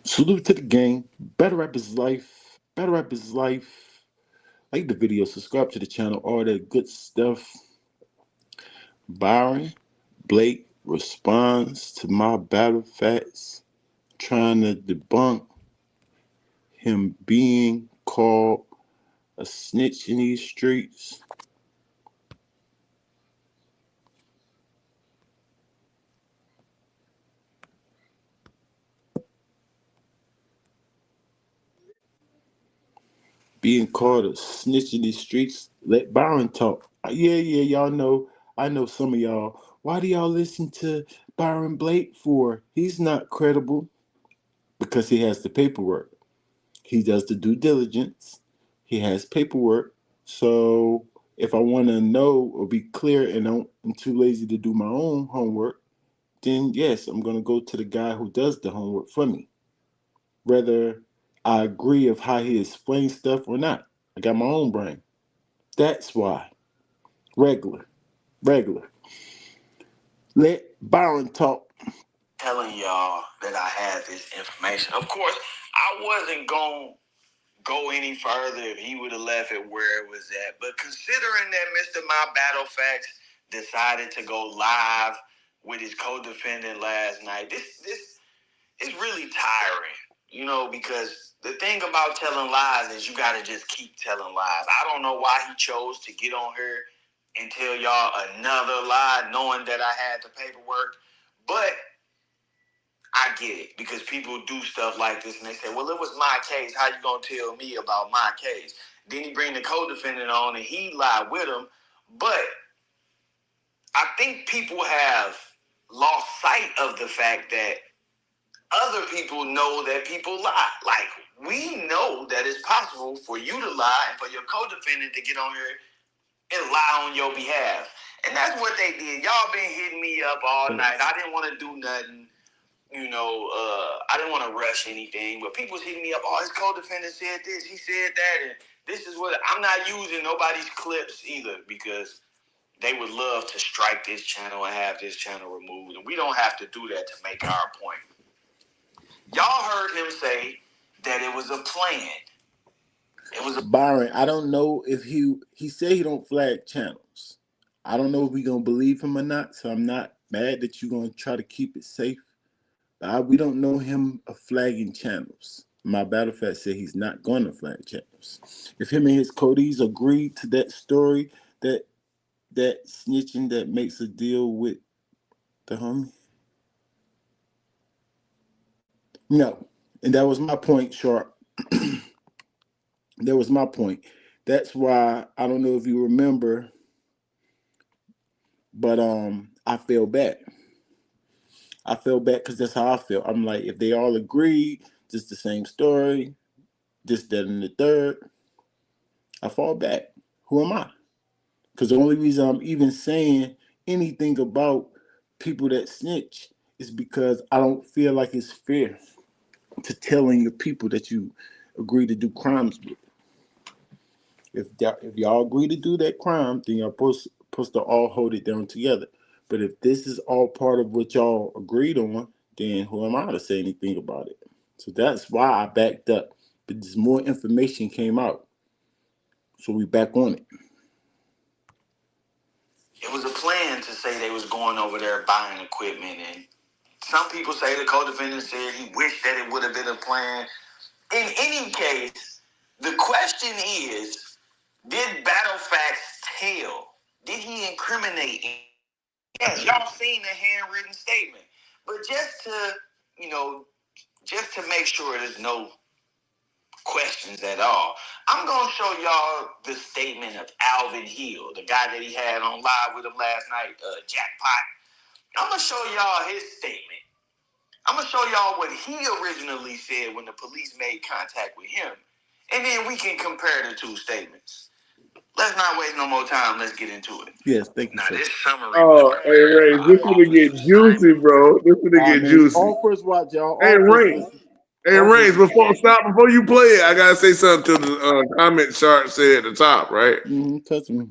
Salute to the gang. Better rap is life. Better rap is life. Like the video, subscribe to the channel, all that good stuff. Byron Blake responds to my battle facts, trying to debunk him being called a snitch in these streets. Being called a snitch in these streets. Let Byron talk. Yeah, y'all know. I know some of y'all. Why do y'all listen to Byron Blake for? He's not credible because he has the paperwork. He does the due diligence. He has paperwork. So if I want to know or be clear and I'm too lazy to do my own homework, then yes, I'm going to go to the guy who does the homework for me. Whether I agree of how he explains stuff or not. I got my own brain. That's why. Regular. Regular. Let Byron talk. Telling y'all that I had this information. Of course, I wasn't going to go any further if he would have left it where it was at. But considering that Mr. My Battle Factz decided to go live with his co-defendant last night, this is really tiring, because the thing about telling lies is you got to just keep telling lies. I don't know why he chose to get on here and tell y'all another lie knowing that I had the paperwork. But I get it because people do stuff like this and they say, well, it was my case. How you going to tell me about my case? Then he bring the co-defendant on and he lied with him. But I think people have lost sight of the fact that other people know that people lie. Like, we know that it's possible for you to lie and for your co-defendant to get on here and lie on your behalf. And that's what they did. Y'all been hitting me up all night. I didn't want to do nothing. I didn't want to rush anything, but people's hitting me up. Oh, his co-defendant said this, he said that, and this is what I'm not using nobody's clips either because they would love to strike this channel and have this channel removed, and we don't have to do that to make our point. Y'all heard him say that it was a plan. It was Byron, I don't know if he said he don't flag channels. I don't know if we gonna believe him or not, so I'm not mad that you're gonna try to keep it safe. We don't know him of flagging channels. My battle facts said he's not going to flag channels. If him and his Codys agree to that story, that snitching that makes a deal with the homie, no. And that was my point, Sharp. That was my point. That's why I don't know if you remember, but I fell back. I fell back because that's how I feel. I'm like, if they all agree, just the same story, this, that, and the third, I fall back. Who am I? Because the only reason I'm even saying anything about people that snitch is because I don't feel like it's fair to telling your people that you agree to do crimes with. If y'all agree to do that crime, then y'all supposed to all hold it down together. But if this is all part of what y'all agreed on, then who am I to say anything about it? So that's why I backed up. But there's more information came out. So we back on it. It was a plan to say they was going over there buying equipment, and some people say the co-defendant said he wished that it would have been a plan. In any case, the question is, did Battle Factz tell? Did he incriminate? Yes, y'all seen the handwritten statement. But just to make sure there's no questions at all, I'm going to show y'all the statement of Alvin Hill, the guy that he had on live with him last night, Jackpot. I'm going to show y'all his statement. I'm going to show y'all what he originally said when the police made contact with him. And then we can compare the two statements. Let's not waste no more time. Let's get into it. Yes, thank you, Now, sir. this summary Oh, was hey prepared Ray, by this gonna get Officer juicy, Simon. bro. This gonna get Man, juicy. all first watch, y'all. Hey All first Ray, listen. hey All Ray, first before you play it, I gotta say something to the comment Sharp said at the top, right? touch me.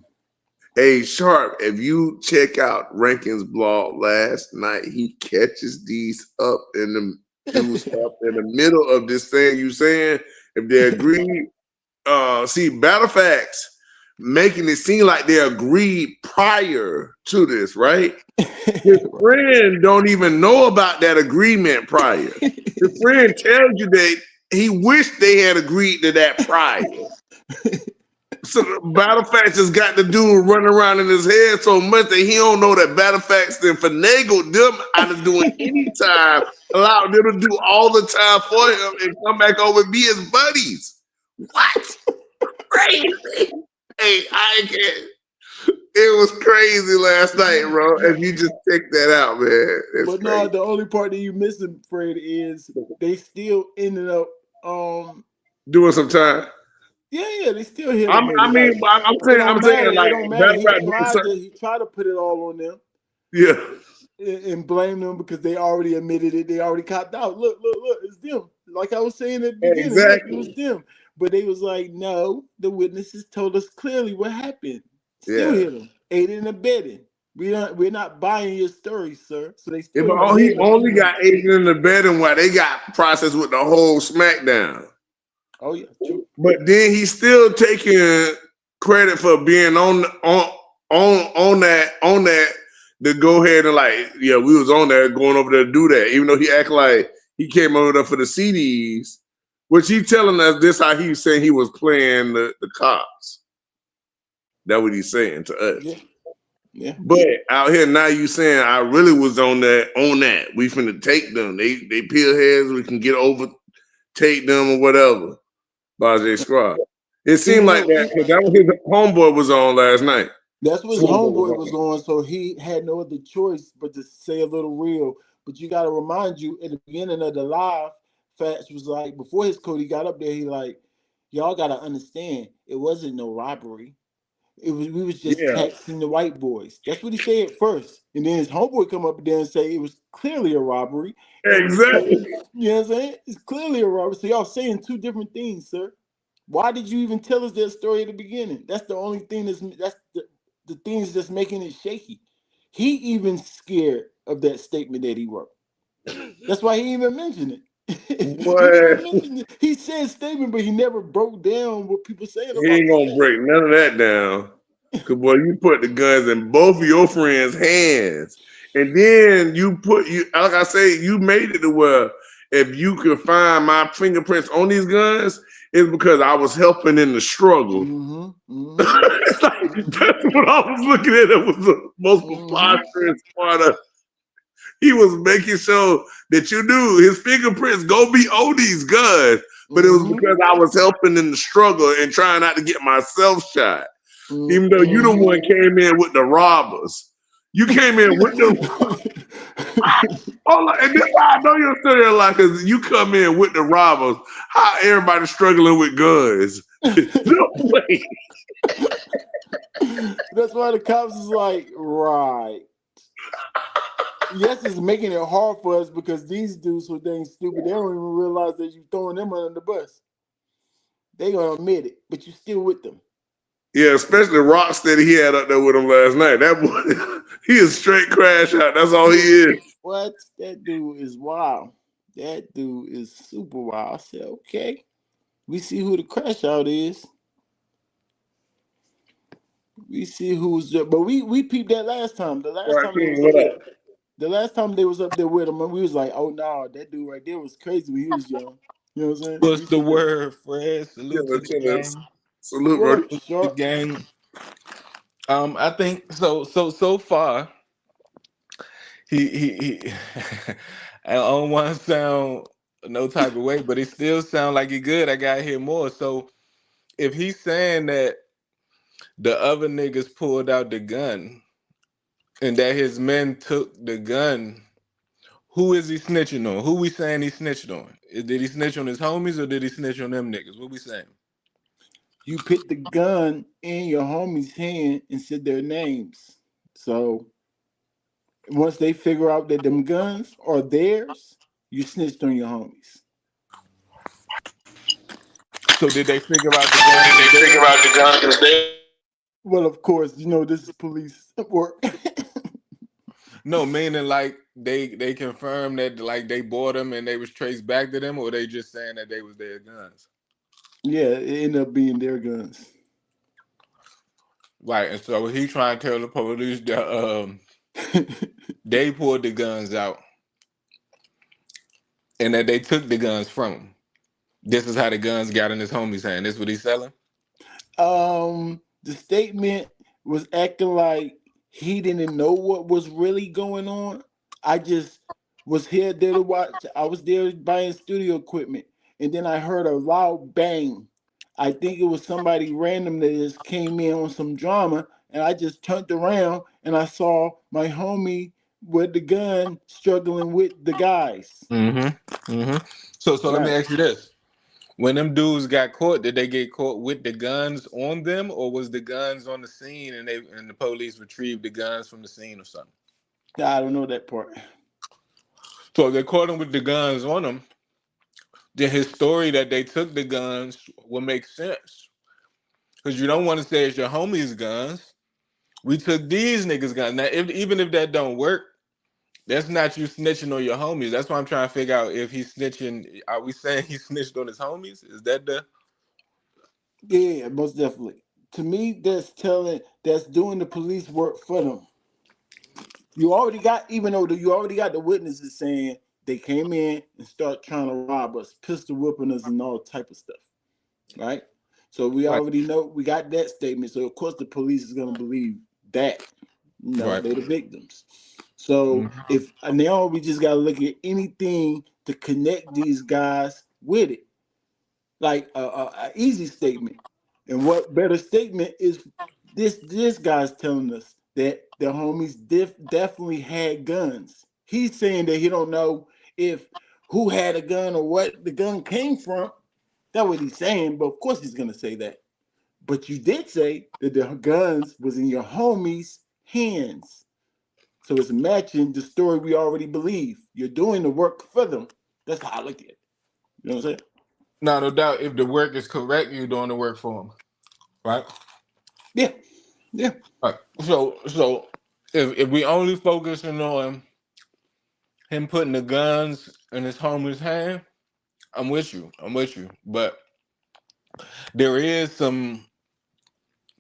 Hey Sharp, if you check out Rankin's blog last night, he catches these up in them will stop in the middle of this thing you saying. If they agree, see, battle facts making it seem like they agreed prior to this, right? His friend don't even know about that agreement prior. His friend tells you that he wished they had agreed to that prior. So Battle Facts just got the dude running around in his head so much that he don't know that Battle Facts then finagled them out of doing any time, allowed them to do all the time for him and come back over and be his buddies. What? Crazy. Hey, I can't. It was crazy last night, bro. If you just check that out, man. It's But crazy. no, the only part that you missing, Fred, is they still ended up Doing some time. yeah, they still hit him I'm with it. saying, It don't matter. like It don't matter. Battle Fact doing something. He tried to put it all on them. Yeah. And blame them because they already admitted it. They already copped out. Look, it's them. Like I was saying at the beginning, Exactly. it was them. But they was like, no, the witnesses told us clearly what happened. Still hit them. Aiding and abetting. We're not buying your story, sir. So they still He only got aiding in the bed and while they got processed with the whole SmackDown. Oh yeah, true. But then he's still taking credit for being on that to go ahead and like, yeah, we was on there going over there to do that. Even though he act like he came over there for the CDs, which he telling us this how he was saying he was playing the cops. That's what he's saying to us. Yeah. But out here now you saying I really was on that. We finna take them. They peel heads, we can get over, take them or whatever. Bajay Squad. It seemed like that because that was his homeboy was on last night. That's what his homeboy was on, so he had no other choice but to say a little real. But you gotta remind you at the beginning of the live, Factz was like, before his Cody got up there, he like, y'all gotta understand, it wasn't no robbery. We was just taxing the white boys. That's what he said first. And then his homeboy come up there and say it was clearly a robbery. Exactly. You know what I'm saying? It's clearly a robbery. So y'all saying two different things, sir. Why did you even tell us that story at the beginning? That's the only thing that's the things that's making it shaky. He even scared of that statement that he wrote. That's why he even mentioned it. He said statement, but he never broke down what people saying about it. He ain't gonna break none of that down. Cause boy, you put the guns in both of your friends' hands. And then like I say, you made it to where if you could find my fingerprints on these guns, it's because I was helping in the struggle. It's like, that's what I was looking at. It was the most preposterous part of. He was making sure that you knew his fingerprints go be on these guns, but it was because I was helping in the struggle and trying not to get myself shot. Even though you the one came in with the robbers. You came in with the and that's why I know you're still there, like, because you come in with the robbers. How everybody struggling with guns? No way. That's why the cops is like, right. Yes, it's making it hard for us because these dudes so dang stupid. They don't even realize that you're throwing them under the bus. They gonna admit it, but you still with them. Yeah, especially Rocksteady he had up there with him last night. That boy, he is straight crash out. That's all he is. What? That dude is wild. That dude is super wild. I said, okay. We see who the crash out is. We see who's there. But we peeped that last time. The last time they was up there with him, and we was like, oh no, that dude right there was crazy when he was young. You know what I'm saying? What's the word, Fred? Salute to the gang. Salute, bro. The gang. I think so far. He I don't want to sound no type of way, but it still sound like he good. I gotta hear more. So if he's saying that the other niggas pulled out the gun and that his men took the gun, who is he snitching on? Who we saying he snitched on? Did he snitch on his homies or did he snitch on them niggas? What we saying? You put the gun in your homie's hand and said their names. So once they figure out that them guns are theirs, you snitched on your homies. So did they figure out the gun? Well, of course, you know this is police work. No, meaning like they confirmed that like they bought them and they was traced back to them, or they just saying that they was their guns. Yeah, it ended up being their guns. Right, and so he trying to tell the police that they pulled the guns out and that they took the guns from him. This is how the guns got in his homie's hand. This what he's selling. The statement was acting like he didn't know what was really going on. I just was here there to watch. I was there buying studio equipment, and then I heard a loud bang. I think it was somebody random that just came in on some drama, and I just turned around and I saw my homie with the gun struggling with the guys. Mm-hmm. Mm-hmm. So let me Right. ask you this: when them dudes got caught, did they get caught with the guns on them, or was the guns on the scene and the police retrieved the guns from the scene or something? I don't know that part. So if they caught him with the guns on them, then his story that they took the guns will make sense. Because you don't want to say it's your homie's guns. We took these niggas' guns. Now, even if that don't work, that's not you snitching on your homies. That's why I'm trying to figure out if he's snitching. Are we saying he snitched on his homies? Is that the Yeah, most definitely. To me, that's doing the police work for them. You already got, even though you already got the witnesses saying they came in and start trying to rob us, pistol whipping us, and all type of stuff, right? So we right? already know we got that statement. So of course the police is gonna believe that. No, Right. they're the victims. So Mhm. if now we just gotta look at anything to connect these guys with it, like a easy statement. And what better statement is this guy's telling us that the homies definitely had guns. He's saying that he don't know if who had a gun or what the gun came from. That's what he's saying, but of course he's gonna say that. But you did say that the guns was in your homies' hands. So it's matching the story we already believe. You're doing the work for them. That's how I look at it. You know what I'm saying? Now, no doubt, if the work is correct, you're doing the work for him, right? Yeah. Yeah. Right. So if we only focusing on him putting the guns in his homie's hand, I'm with you. I'm with you. But there is some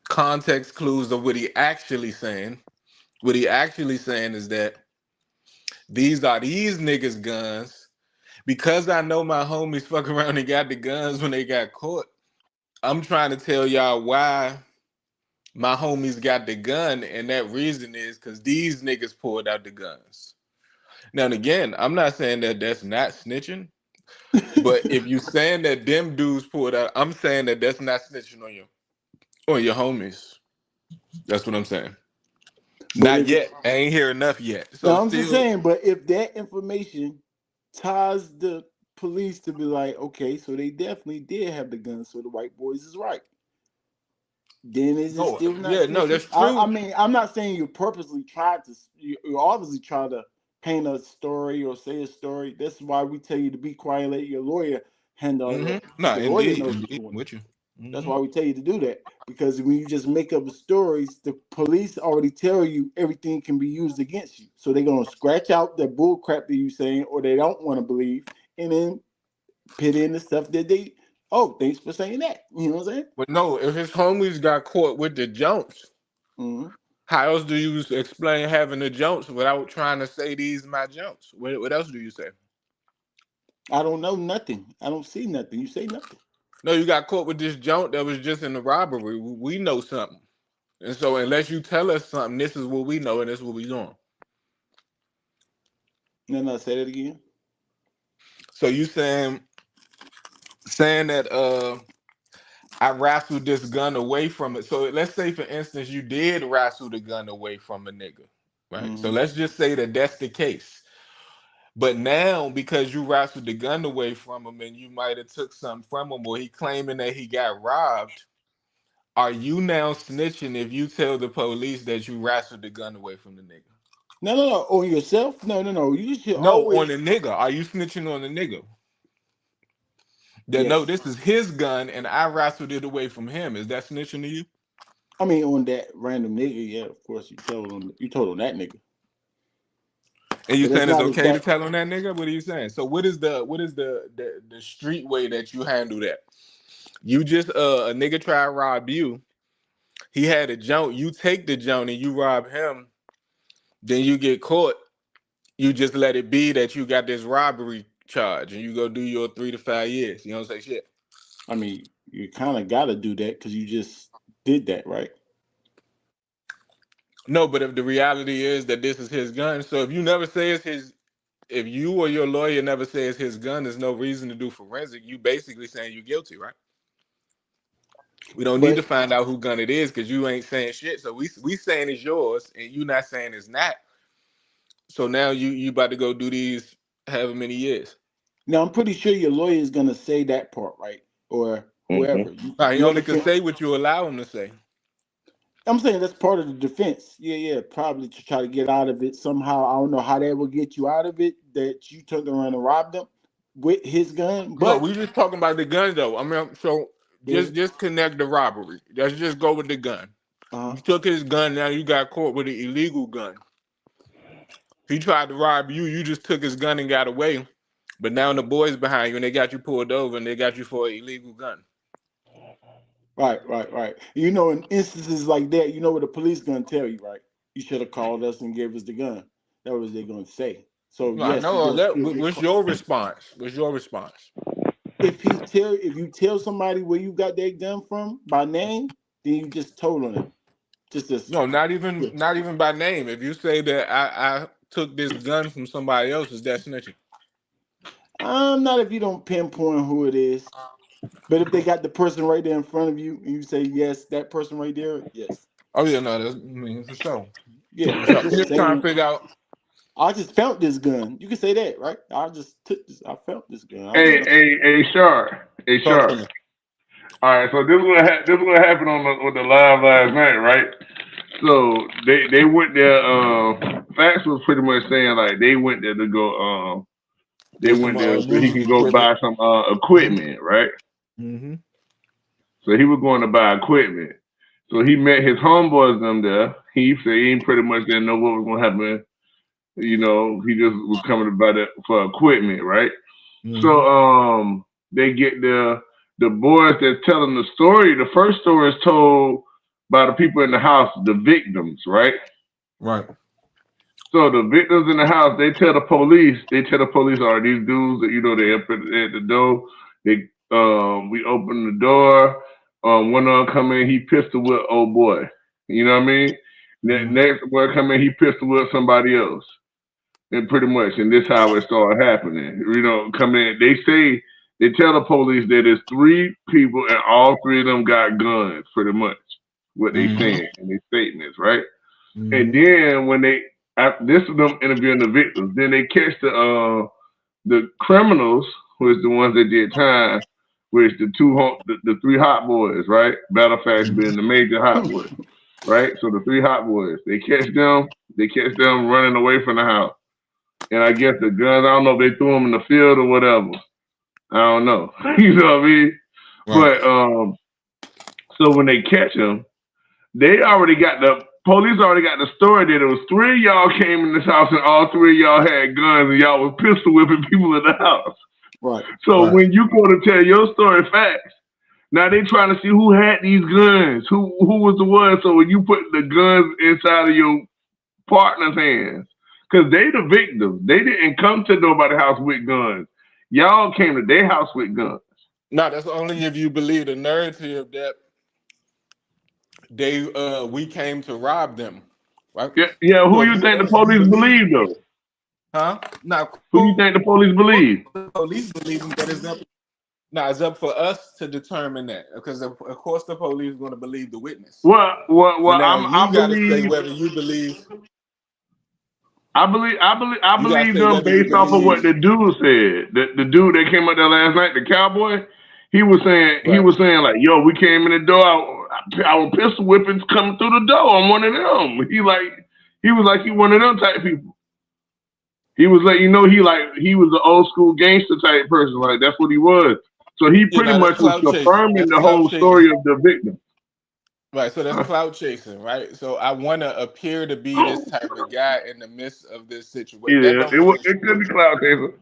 context clues of what he actually saying. What he actually saying is that these are these niggas' guns. Because I know my homies fuck around and got the guns when they got caught. I'm trying to tell y'all why my homies got the gun, and that reason is because these niggas pulled out the guns. Now, and again, I'm not saying that that's not snitching, but if you saying that them dudes pulled out, I'm saying that that's not snitching on your homies. That's what I'm saying. But Not if yet. I ain't hear enough yet. So now I'm just still, saying, but if that information ties the police to be like, okay, so they definitely did have the guns, so the white boys is right. Then is it no, still not yeah, no, snitching? that's I true. mean, I'm not saying you purposely tried to. You obviously try to paint a story or say a story. That's why we tell you to be quiet, let your lawyer handle all that. No, The lawyer indeed, knows what's indeed, going I'm on. with you. That's Hmm. why we tell you to do that. Because when you just make up stories, the police already tell you everything can be used against you. So they're gonna scratch out the bull crap that you saying or they don't want to believe, and then put in the stuff that they thanks for saying that. You know what I'm saying? But no, if his homies got caught with the jumps, Mm-hmm. how else do you explain having the jumps without trying to say these my jumps? What else do you say? I don't know nothing. I don't see nothing. You say nothing. No, you got caught with this jump that was just in the robbery. We know something. And so unless you tell us something, this is what we know and this is what we doing. No, no, say that again. So you saying that I wrestled this gun away from it. So let's say for instance you did wrestle the gun away from a nigga. Right? So Mm-hmm. let's just say that that's the case. But now, because you wrestled the gun away from him and you might have took something from him, or he claiming that he got robbed, are you now snitching if you tell the police that you wrestled the gun away from the nigga? No, no, no. On yourself? No, no, no. You should No, on the always. nigga. Are you snitching on the nigga? That no, Yes. this is his gun and I wrestled it away from him. Is that snitching to you? I mean, on that random nigga, yeah, of course you told on that nigga. And you but it's saying it's not okay to exact. tell on that nigga? What are you saying? So what is the street way that you handle that? You just a nigga try to rob you. He had a jump. You take the jump and you rob him. Then you get caught. You just let it be that you got this robbery charge and you go do your 3 to 5 years. You don't say shit. I mean, you kind of got to do that because you just did that, right? No, but if the reality is that this is his gun, so if you never say it's his, if you or your lawyer never says his gun, there's no reason to do forensic. You basically saying you're guilty, right? We don't need to But find out who gun it is because you ain't saying shit. So we saying it's yours and you not saying it's not. So now you about to go do these however many years. now I'm pretty sure your lawyer is gonna say that part, right? Or Mm-hmm. whoever. Nah, he Your only can defense. say what you allow him to say. I'm saying that's part of the defense. Yeah, yeah. Probably to try to get out of it somehow. I don't know how that will get you out of it. That you turned around and robbed them with his gun, No, but we just talking about the gun though. I mean, so yeah. just connect the robbery. Let's just go with the gun. Uh-huh. You took his gun. Now you got caught with an illegal gun. He tried to rob you. You just took his gun and got away. But now the boys behind you and they got you pulled over and they got you for an illegal gun. Right, right, right. You know, in instances like that, you know what the police gonna tell you, right? You should have called us and gave us the gun. That was they gonna say. So No, I yes, you're know gonna that. still get What's caught. your response? What's your response? If you tell somebody where you got that gun from by name, then you just told on them. Just as No, not yeah. even not even by name. If you say that I took this gun from somebody else, is that snitching? Not if you don't pinpoint who it is. But if they got the person right there in front of you and you say yes, that person right there, yes. Oh yeah, no, that's I mean for sure. Yeah, For but sure. I'm just just trying to saying figure out. I just felt this gun. You can say that, right? I just took this. I felt this gun. I don't Hey, know. Sharp. Hey, Talk to Sharp. me. All right, so this what happened on with the live last night, right? So they went there. Factz was pretty much saying like they went there to go. They Get some went there so he music can go equipment. buy some equipment, right? Mm-hmm. So he was going to buy equipment. So he met his homeboys them there. He said he pretty much didn't know what was gonna happen. You know, he just was coming to buy that for equipment, right? So Mm-hmm. they get the boys that's telling the story. The first story is told by the people in the house, the victims, right? Right. So the victims in the house, they tell the police, are these dudes that they up at the door. They we open the door. One of them come in, he pistol whip old boy. You know what I mean? Mm-hmm. Next boy come in, he pistol whip somebody else. And pretty much, and this how it started happening. Come in. They tell the police that there's 3 people and all 3 of them got guns. Pretty much, what they Mm-hmm. saying in their statements, right? And Mm-hmm. then when this is them interviewing the victims, then they catch the criminals, who is the ones that did time, which the 3 hot boys, right? Battle Factz being the major hot boy, right? So the 3 hot boys, they catch them running away from the house. And I guess the guns, I don't know if they threw them in the field or whatever. I don't know. You know what I mean? Right. But so when they catch them, the police already got the story that it was 3 of y'all came in this house and all 3 of y'all had guns and y'all was pistol whipping people in the house. Right. So Right. when you go to tell your story facts, now they trying to see who had these guns, who was the one. So when you put the guns inside of your partner's hands, because they the victims. They didn't come to nobody's house with guns. Y'all came to their house with guns. No, that's only if you believe the narrative that we came to rob them. Right? Yeah, yeah. Who So if you you think the actually police believe, believe though? huh? Now, of Who you think the police course believe? the police believe them, but it's up for us to determine that because of course the police is going to believe the witness. So Well, now I you got to say believe, whether you believe. I You got to believe say them whether you based off of what believe. the dude said. The dude that came up there last night, the cowboy, he was Right. saying like, yo, we came in the door, our pistol whippings coming through the door. I'm one of them. He was like he one of them type people. He was like, he was an old school gangster type person. Like that's what he was. So he Yeah, pretty now that's much was clout chasing. confirming That's the clout whole chasing. story of the victim. Right, so that's clout chasing, right? So I want to appear to be this type of guy in the midst of this situation. That Yeah, don't mean it's it could be true, cloud chaser.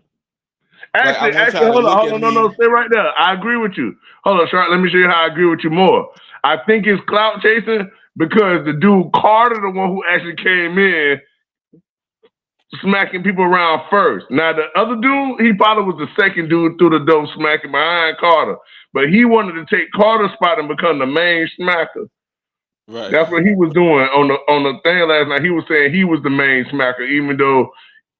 right? I want Actually, y'all to look hold at on, no, me, stay right there. I agree with you. Hold on, Shark. Let me show you how I agree with you more. I think it's clout chasing because the dude Carter, the one who actually came in, smacking people around first. Now the other dude, he probably was the second dude through the door smacking behind Carter, but he wanted to take Carter's spot and become the main smacker. right? That's what he was doing on the thing last night. He was saying he was the main smacker, even though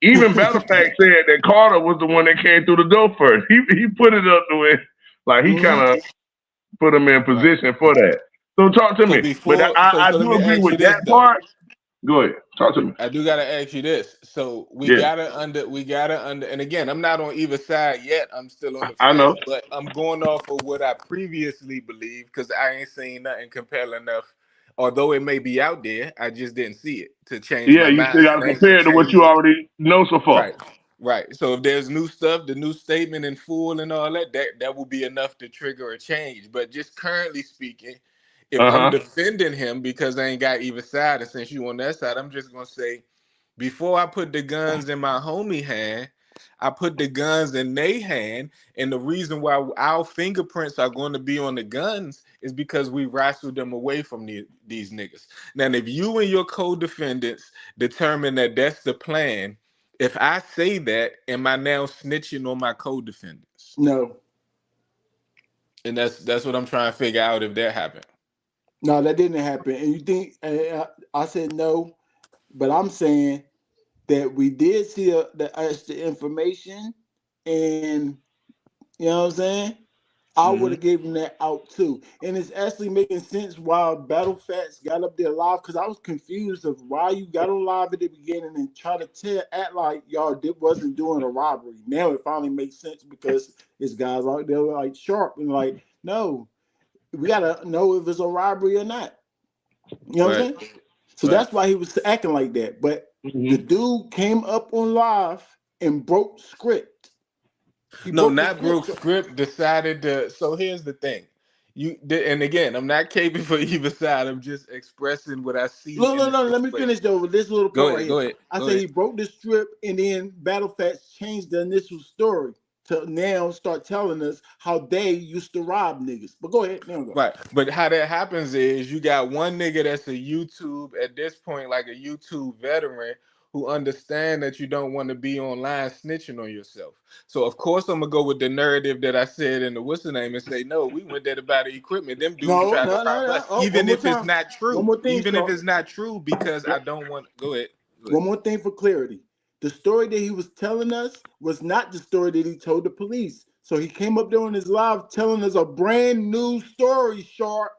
even Battle Fact said that Carter was the one that came through the door first. He put it up the way, like he kind of put him in Right. position for that. So talk to So me. But before, I so let do me agree ask you with this that though. part. Go ahead, talk to me. I do gotta ask you this. So Yeah, we gotta under, and again, I'm not on either side yet. I'm still on the I fence, know. but I'm going off of what I previously believed because I ain't seen nothing compelling enough. Although it may be out there, I just didn't see it to change Yeah, my you still mind. got to And I ain't gonna compare it to what change you it. already know so far. Right. Right. So if there's new stuff, the new statement in full and all that, that will be enough to trigger a change. But just currently speaking, if Uh I'm huh. defending him because I ain't got either side, and since you on that side, I'm just gonna say before I put the guns in my homie hand, I put the guns in they hand. And the reason why our fingerprints are going to be on the guns is because we wrestled them away from these niggas. Now, if you and your co-defendants determine that that's the plan, if I say that, am I now snitching on my co-defendants? No, And that's what I'm trying to figure out if that happened. no, that didn't happen. And you think I said no, but I'm saying that we did see the extra information, and you know what I'm saying. I would Mm-hmm. have given that out too, and it's actually making sense why Battle Factz got up there live because I was confused of why you got on live at the beginning and try to act like y'all wasn't doing a robbery. Now it finally makes sense because it's guys out there like sharp and like no, we gotta know if it's a robbery or not. You know what Right. I'm saying? So Right. that's why he was acting like that. But the Mm-hmm. dude came up on live and broke script. He No, broke the not broke script. script. Decided to. So here's the thing. And again, I'm not caping for either side. I'm just expressing what I see No, in no, the no. Let me finish situation. though with this little Go part right ahead. here. Go ahead. I Go said ahead. he broke the strip, and then Battle Facts changed the initial story to now start telling us how they used to rob niggas. But go ahead, now go. Right. But how that happens is you got one nigga that's a YouTube at this point, like a YouTube veteran who understand that you don't want to be online snitching on yourself. So of course I'm gonna go with the narrative that I said in the what's the name and say, no, we went there to buy the equipment. Them dudes No, tried to no, no, rob no. us, Oh, one even more if it's time. not One true. more thing, Even if Sharp. it's not true, because I don't want go ahead. Go ahead. One more thing for clarity. The story that he was telling us was not the story that he told the police. So he came up there on his live telling us a brand new story, Sharp.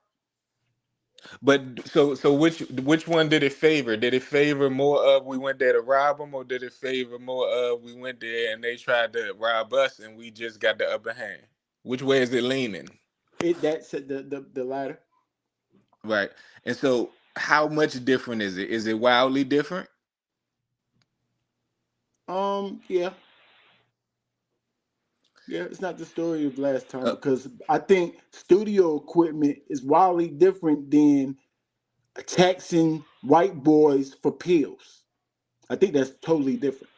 But so which one did it favor? Did it favor more of we went there to rob them, or did it favor more of we went there and they tried to rob us and we just got the upper hand? Which way is it leaning? That said the latter. Right. And so how much different is it? Is it wildly different? Yeah. Yeah, it's not the story of last time Uh, because I think studio equipment is wildly different than taxing white boys for pills. I think that's totally different,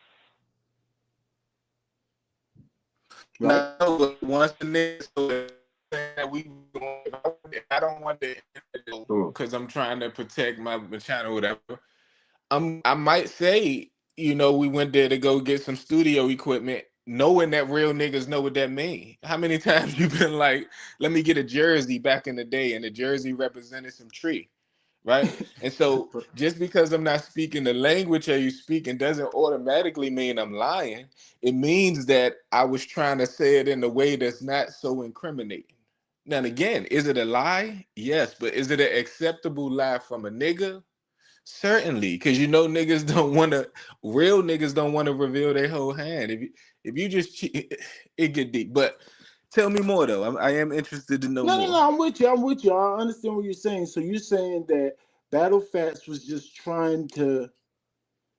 right? no, once the niggas so that we going, I don't want to because I'm trying to protect my channel, whatever. I might say, we went there to go get some studio equipment, knowing that real niggas know what that mean. How many times you been like, let me get a jersey back in the day, and the jersey represented some tree, right? And so just because I'm not speaking the language that you speaking doesn't automatically mean I'm lying. It means that I was trying to say it in a way that's not so incriminating. Now, again, is it a lie? Yes, but is it an acceptable lie from a nigga? Certainly, because niggas don't want to. Real niggas don't want to reveal their whole hand. If you just cheat, it get deep. But tell me more though. I am interested to know No, no, more. no. I'm with you. I'm with you. I understand what you're saying. So you're saying that Battle Facts was just trying to.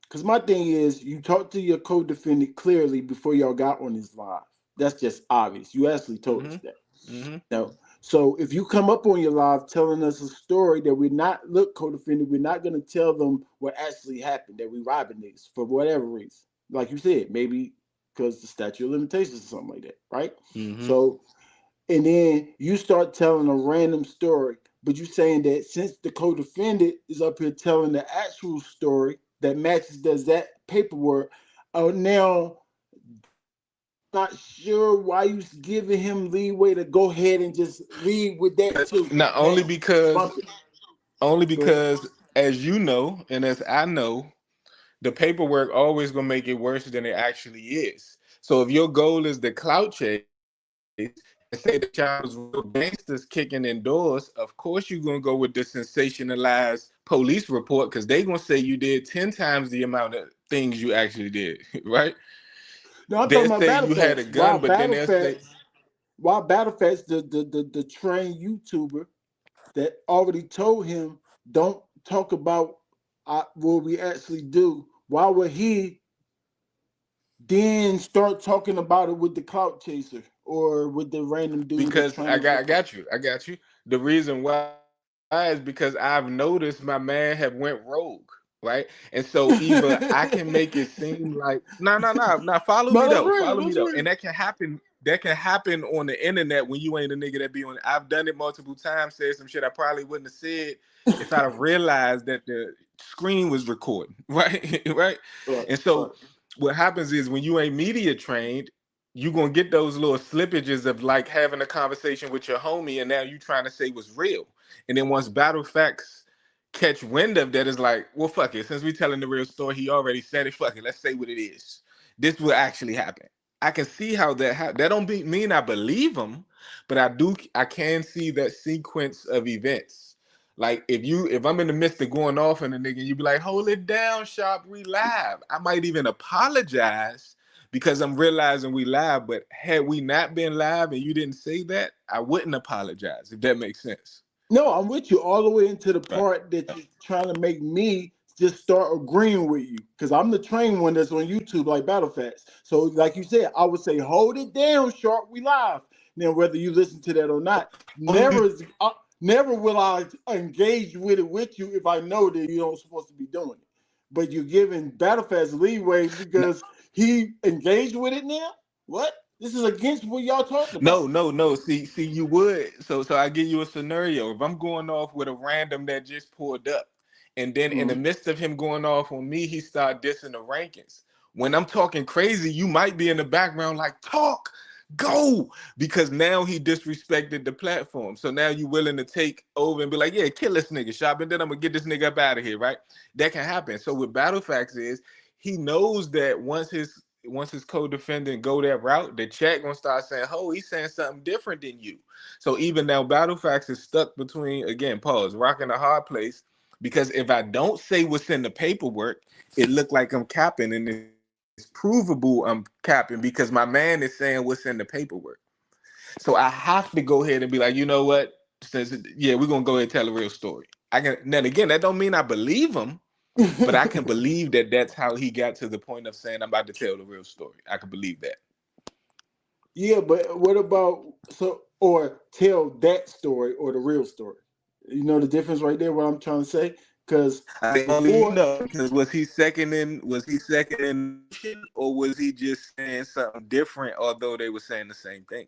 Because my thing is, you talked to your co-defendant clearly before y'all got on his live. That's just obvious. You actually told us Mm-hmm. that. Mm-hmm. No. So if you come up on your live telling us a story that we're not look co-defendant, we're not going to tell them what actually happened, that we robbing niggas for whatever reason. Like you said, maybe because the statute of limitations or something like that, right? Mm-hmm. So, and then you start telling a random story, but you saying that since the co-defendant is up here telling the actual story that matches does that paperwork, now not sure why you giving him leeway to go ahead and just lead with that too. Not only Bam, because, bump it. only Go ahead. because, as you know, and as I know, the paperwork always gonna make it worse than it actually is. So if your goal is the clout chase and say the child was real gangsters kicking indoors, of course you're gonna go with the sensationalized police report because they gonna say you did 10 times the amount of things you actually did, right? No, I'm talking They'll about say battle you had a facts. Why gun, but then battle they'll say facts? Why battle facts? The trained YouTuber that already told him don't talk about what we actually do. Why would he then start talking about it with the clout chaser or with the random dude that's because trying I to got look I for? got you. I got you. The reason why is because I've noticed my man have went rogue, right? And so either I can make it seem like now follow me though. No, that's Follow me real. though. And That's that real. can happen. That can happen on the internet when you ain't a nigga that be on. I've done it multiple times, said some shit I probably wouldn't have said if I'd have realized that the screen was recording, right? Right. Right, And right. so what happens is when you ain't media trained, you gonna get those little slippages of like having a conversation with your homie, and now you trying to say what's real. And then once battle facts catch wind of that, is like, well, fuck it. Since we telling the real story, he already said it. Fuck it. Let's say what it is. This will actually happen. I can see how that don't mean I believe him, but I can see that sequence of events. Like if I'm in the midst of going off on a nigga, you be like, hold it down, sharp, we live. I might even apologize because I'm realizing we live. But had we not been live and you didn't say that, I wouldn't apologize, if that makes sense. No, I'm with you all the way into the Right. part that you're trying to make me just start agreeing with you because I'm the trained one that's on YouTube like Battle Facts. So, like you said, I would say, hold it down, Sharp. We live. Now, whether you listen to that or not, never will I engage with it with you if I know that you don't supposed to be doing it. But you're giving Battle Facts leeway because he engaged with it now. What? This is against what y'all talking about. No. See, you would. So I give you a scenario. If I'm going off with a random that just pulled up, and then in the Mhm. midst of him going off on me, he start dissing the rankings. When I'm talking crazy, you might be in the background like talk, go, because now he disrespected the platform. So now you willing to take over and be like, yeah, kill this nigga, shop, and then I'm gonna get this nigga up out of here, right? That can happen. So what Battle Facts is, he knows that once his co-defendant go that route, the chat gonna start saying, "Oh, he's saying something different than you." So even now, Battle Facts is stuck between again, pause, rocking a hard place because if I don't say what's in the paperwork, it look like I'm capping, and it's provable I'm capping because my man is saying what's in the paperwork. So I have to go ahead and be like, you know what? Since yeah, we're gonna go ahead and tell a real story. I can then again, that don't mean I believe him, but I can believe that that's how he got to the point of saying I'm about to tell the real story. I can believe that. Yeah, but what about or tell that story or the real story? You know the difference right there. What I'm trying to say, because I think only you before, know because was he second in motion or was he just saying something different although they were saying the same thing?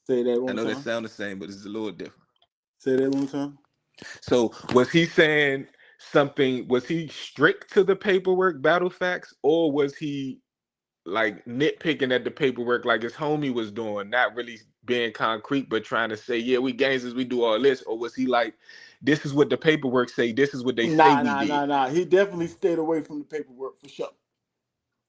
say that I one know they time. sound the same, but it's a little different. Say that one time. So was he saying something? Was he strict to the paperwork battle facts, or was he like nitpicking at the paperwork like his homie was doing, not really being concrete, but trying to say, yeah, we gangsters, we do all this? Or was he like, this is what the paperwork say, this is what they say Nah, we nah, did? nah, nah. He definitely stayed away from the paperwork for sure.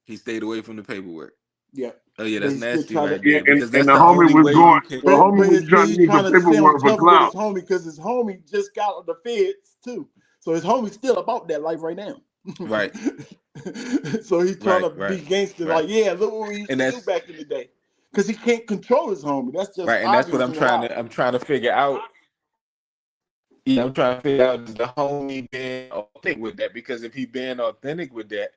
He stayed away from the paperwork. Yeah, Oh yeah, but that's he still nasty tried to. right Yeah, there because and that's the the homie only was way going. you can. The homie was But trying to he's use the trying to sound paperwork for tougher with his clout. homie because his homie just got on the feds too. So his homie's still about that life right now. Right, So he's trying right, to be right, gangster, right. like, yeah, look what we used And to do that's back in the day. Because he can't control his homie. That's just right, and that's what obvious I'm in the trying wild. to. I'm trying to figure out. Yeah, I'm trying to figure out is the homie being authentic with that? Because if he being authentic with that,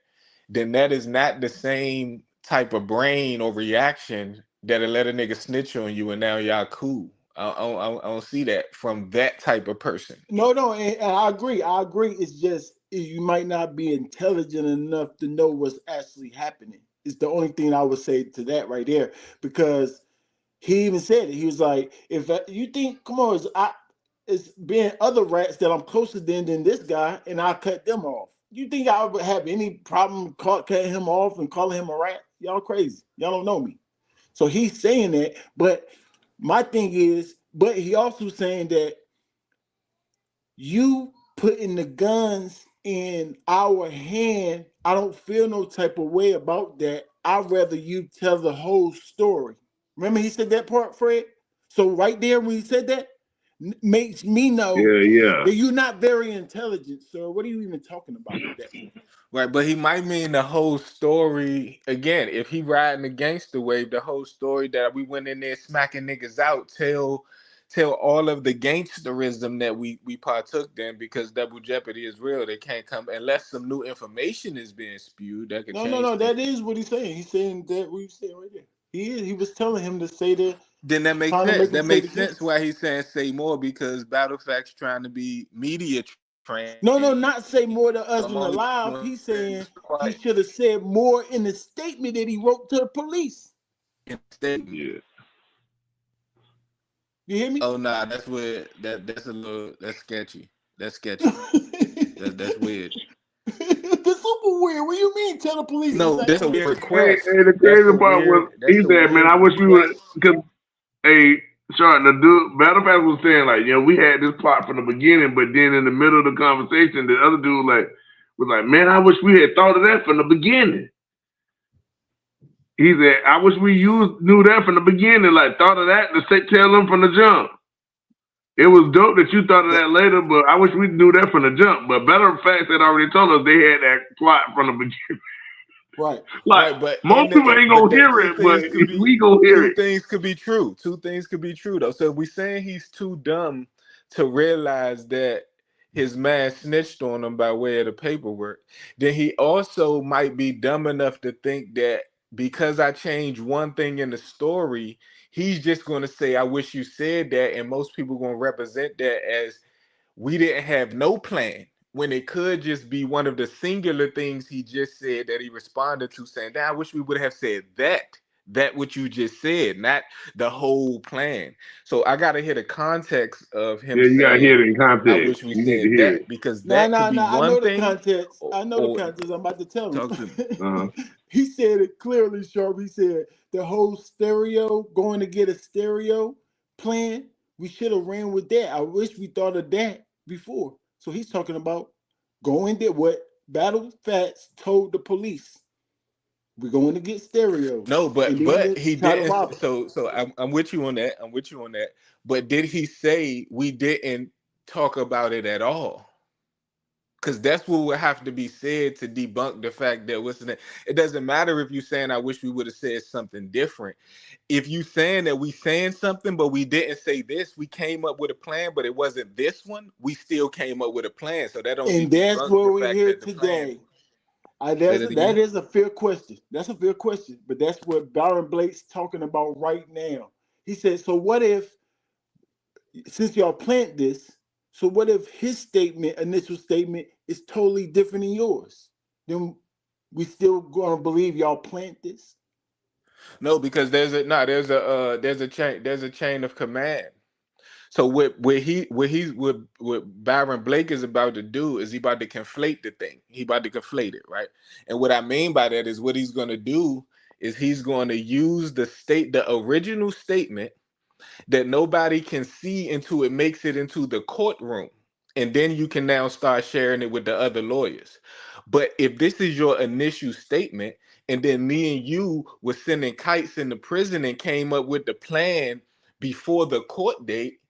then that is not the same type of brain or reaction that'll let a nigga snitch on you and now y'all cool. I don't see that from that type of person. No, and I agree. I agree. It's just you might not be intelligent enough to know what's actually happening. It's the only thing I would say to that right there, because he even said it. He was like, "If you think, come on, it's being other rats that I'm closer than this guy, and I cut them off. You think I would have any problem cutting him off and calling him a rat? Y'all crazy. Y'all don't know me." So he's saying that, but my thing is, but he also saying that you putting the guns in our hand, I don't feel no type of way about that. I'd rather you tell the whole story. Remember he said that part, Fred? So right there when he said that, makes me know Yeah. that you're not very intelligent, sir. What are you even talking about at that point? Right, but he might mean the whole story again. If he riding the gangster wave, the whole story that we went in there smacking niggas out, tell all of the gangsterism that we partook in, because double jeopardy is real. They can't come unless some new information is being spewed that could change No. things. That is what he's saying. He's saying that what he's saying right there. He was telling him to say that, Then that makes trying to sense. make him That say the makes sense gangster. why he's saying say more, because Battle Fact's trying to be media No, trained. not say more to So I'm us than only alive. doing He's this saying he quiet should have said more in the statement that he wrote to the police. statement. Yeah. You hear me? Oh nah, that's where that's a little that's sketchy. That's sketchy. That's weird. That's super weird. What do you mean? Tell the police No, exactly that's a what he weird said. request. The crazy part was he That's a said, "Man, I weird wish we would." request. Because Sean, the dude, Battle Pass was saying like, we had this plot from the beginning, but then in the middle of the conversation, the other dude was like, "Man, I wish we had thought of that from the beginning." He said, "I wish we knew that from the beginning, like thought of that to tell them from the jump." It was dope that you thought of But that later, but I wish we knew that from the jump. But Better Facts had already told us they had that plot from the beginning. Right. Like right, but most people ain't but gonna that hear two it, but things could be we gonna hear two it. things could be true. Two things could be true though. So if we saying he's too dumb to realize that his man snitched on him by way of the paperwork, then he also might be dumb enough to think that because I changed one thing in the story, he's just going to say, "I wish you said that," and most people going to represent that as we didn't have no plan, when it could just be one of the singular things he just said that he responded to, saying, "Damn, I wish we would have said that what you just said, not the whole plan." So I gotta hear the context of him Yeah, you gotta hear saying, it in "I context. wish we You need to said hear it. that," because Nah, that could nah, be nah. I one know the thing. context. I know the Or context. I'm about to tell talk to me. Uh-huh. him. He said it clearly, Sharp. He said the whole stereo, going to get a stereo plan, we should have ran with that. I wish we thought of that before. So he's talking about going there. What Battle Facts told the police. We're going to get stereo. No, And but then he try to didn't. rob us. So I'm with you on that. I'm with you on that. But did he say we didn't talk about it at all? Because that's what would have to be said to debunk the fact that what's the name. It doesn't matter if you saying I wish we would have said something different. If you saying that we saying something but we didn't say this, we came up with a plan, but it wasn't this one, we still came up with a plan. So that don't And that's debunk what the we're fact here that the plan. today. Say that That again. is a fair question. That's a fair question. But that's what Byron Blake's talking about right now. He said, so what if, since y'all plant this, so what if his statement, initial statement, is totally different than yours? Then we still gonna believe y'all plant this? No, because there's a chain of command. So what Byron Blake is about to do is he about to conflate the thing. He about to conflate it, right? And what I mean by that is what he's going to do is he's going to use the original statement that nobody can see until it makes it into the courtroom. And then you can now start sharing it with the other lawyers. But if this is your initial statement, and then me and you were sending kites in the prison and came up with the plan before the court date,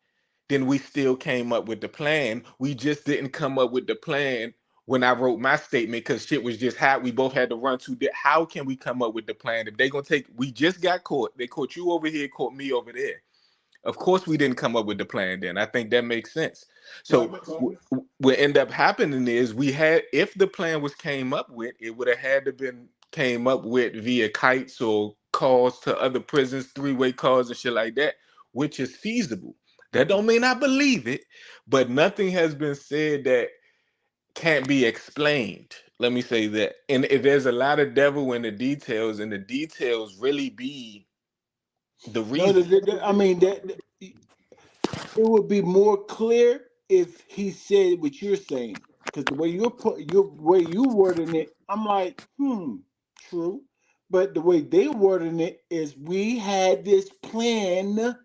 then we still came up with the plan. We just didn't come up with the plan when I wrote my statement because shit was just how we both had to run to. How can we come up with the plan if they gonna take? We just got caught. They caught you over here, caught me over there. Of course, we didn't come up with the plan then. I think that makes sense. So what end up happening is we had, if the plan was came up with, it would have had to been came up with via kites or calls to other prisons, three-way calls and shit like that. which is feasible. That don't mean I believe it, but nothing has been said that can't be explained. Let me say that. And if there's a lot of devil in the details, and the details really be the No, reason. I mean it would be more clear if he said what you're saying. Because the way your way you wording it, I'm like, true. But the way they wording it is, we had this plan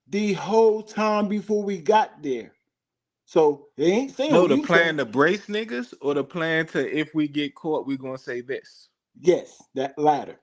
the whole time before we got there. So they ain't saying No, what the you saying. plan to brace niggas, or the plan to, if we get caught, we gonna say this. Yes, that latter.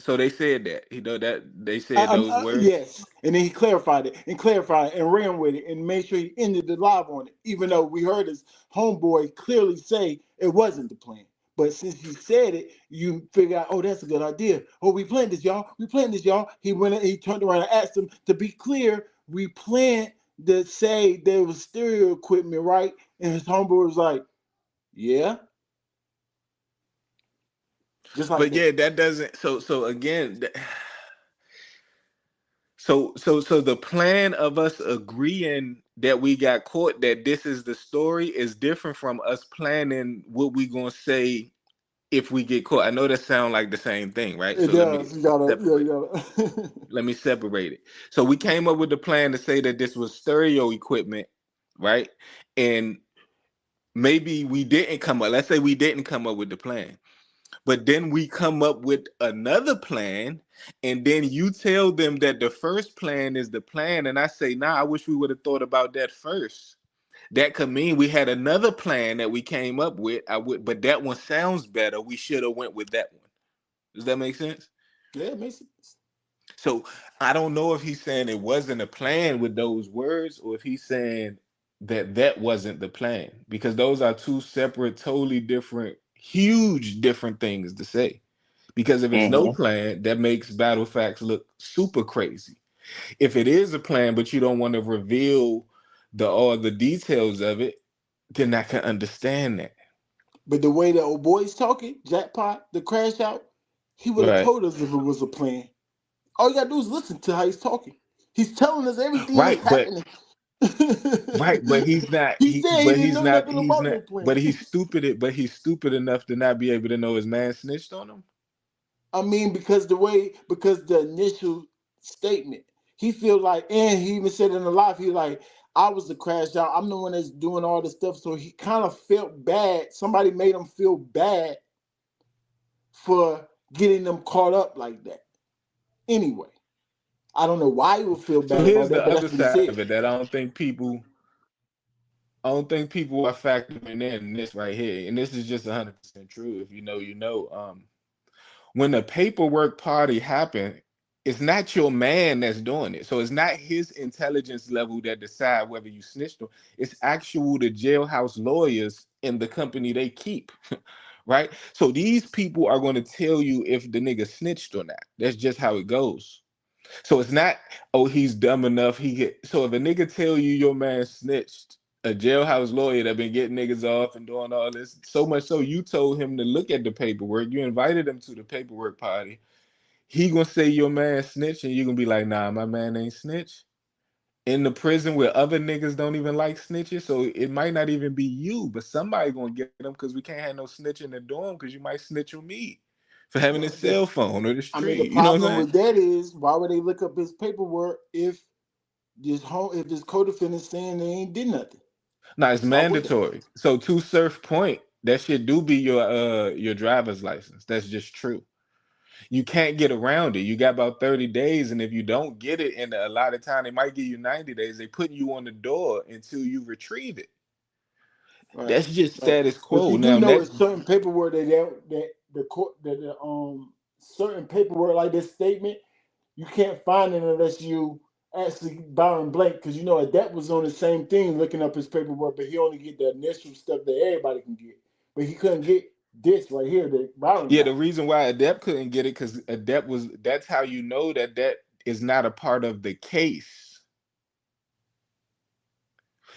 So they said that. That they said those words. Yes, and then he clarified it and ran with it and made sure he ended the live on it, even though we heard his homeboy clearly say it wasn't the plan. But since he said it, you figure out, oh, that's a good idea. Oh, we planned this, y'all. We planned this, y'all. He went and he turned around and asked him, to be clear, we planned to say there was stereo equipment, right? And his homeboy was like, yeah, just like But that. yeah, that doesn't. So again, so the plan of us agreeing that we got caught, that this is the story, is different from us planning what we gonna say if we get caught. I know that sound like the same thing, right? It So let me does. You gotta, yeah, separate. you gotta. Let me separate it. So we came up with the plan to say that this was stereo equipment, right? And maybe we didn't come up. Let's say we didn't come up with the plan. But then we come up with another plan, and then you tell them that the first plan is the plan, and I say, nah, I wish we would have thought about that first. That could mean we had another plan that we came up with. But that one sounds better. We should have went with that one. Does that make sense? Yeah, it makes sense. So I don't know if he's saying it wasn't a plan with those words, or if he's saying that that wasn't the plan, because those are two separate, totally different, huge different things to say. Because if it's no Mm-hmm. plan, that makes Battle Facts look super crazy. If it is a plan, but you don't want to reveal all the details of it, then I can understand that. But the way the old boy's talking, Jackpot, the crash out, he would have Right. told us if it was a plan. All you gotta do is listen to how he's talking. He's telling us everything that's Right, but happening. right, but he's not He said he didn't know nothing he's about not no plan. but he's stupid enough to not be able to know his man snitched on him. I mean, because the initial statement, he feel like, and he even said in the live, he like, I was the crash out. I'm the one that's doing all this stuff. So he kind of felt bad. Somebody made him feel bad for getting them caught up like that. Anyway, I don't know why he would feel So bad about here's that, the but other that's what he side said. of it that I don't think people are factoring in this right here. And this is just 100% true. If you know, you know. When the paperwork party happened, it's not your man that's doing it. So it's not his intelligence level that decide whether you snitched or. It's actual the jailhouse lawyers in the company they keep. Right? So these people are going to tell you if the nigga snitched or not. That's just how it goes. So it's not, oh, he's dumb enough. So if a nigga tell you your man snitched, a jailhouse lawyer that been getting niggas off and doing all this, so much so you told him to look at the paperwork. You invited him to the paperwork party. He gonna say your man snitched, and you gonna be like, nah, my man ain't snitch. In the prison where other niggas don't even like snitches, so it might not even be you, but somebody gonna get him, because we can't have no snitch in the dorm, because you might snitch on me for having his cell phone or the I mean, the street. You know what problem I'm saying? with that is, why would they look up his paperwork if this co-defendant saying they ain't did nothing? No, it's Why would they? mandatory. So to Surf Point, that shit do be your driver's license. That's just true. You can't get around it. You got about 30 days, and if you don't get it in a lot of time, they might give you 90 days. They putting you on the door until you retrieve it. Right, That's just right. status But quo. you do Now know that it's certain paperwork that the court that the certain paperwork like this statement, you can't find it unless you actually Byron Blank, because you know that was on the same thing looking up his paperwork, but he only get the initial stuff that everybody can get, but he couldn't get this right here that Byron yeah, got. the reason why Adept couldn't get it, because Adept was that's how you know that is not a part of the case.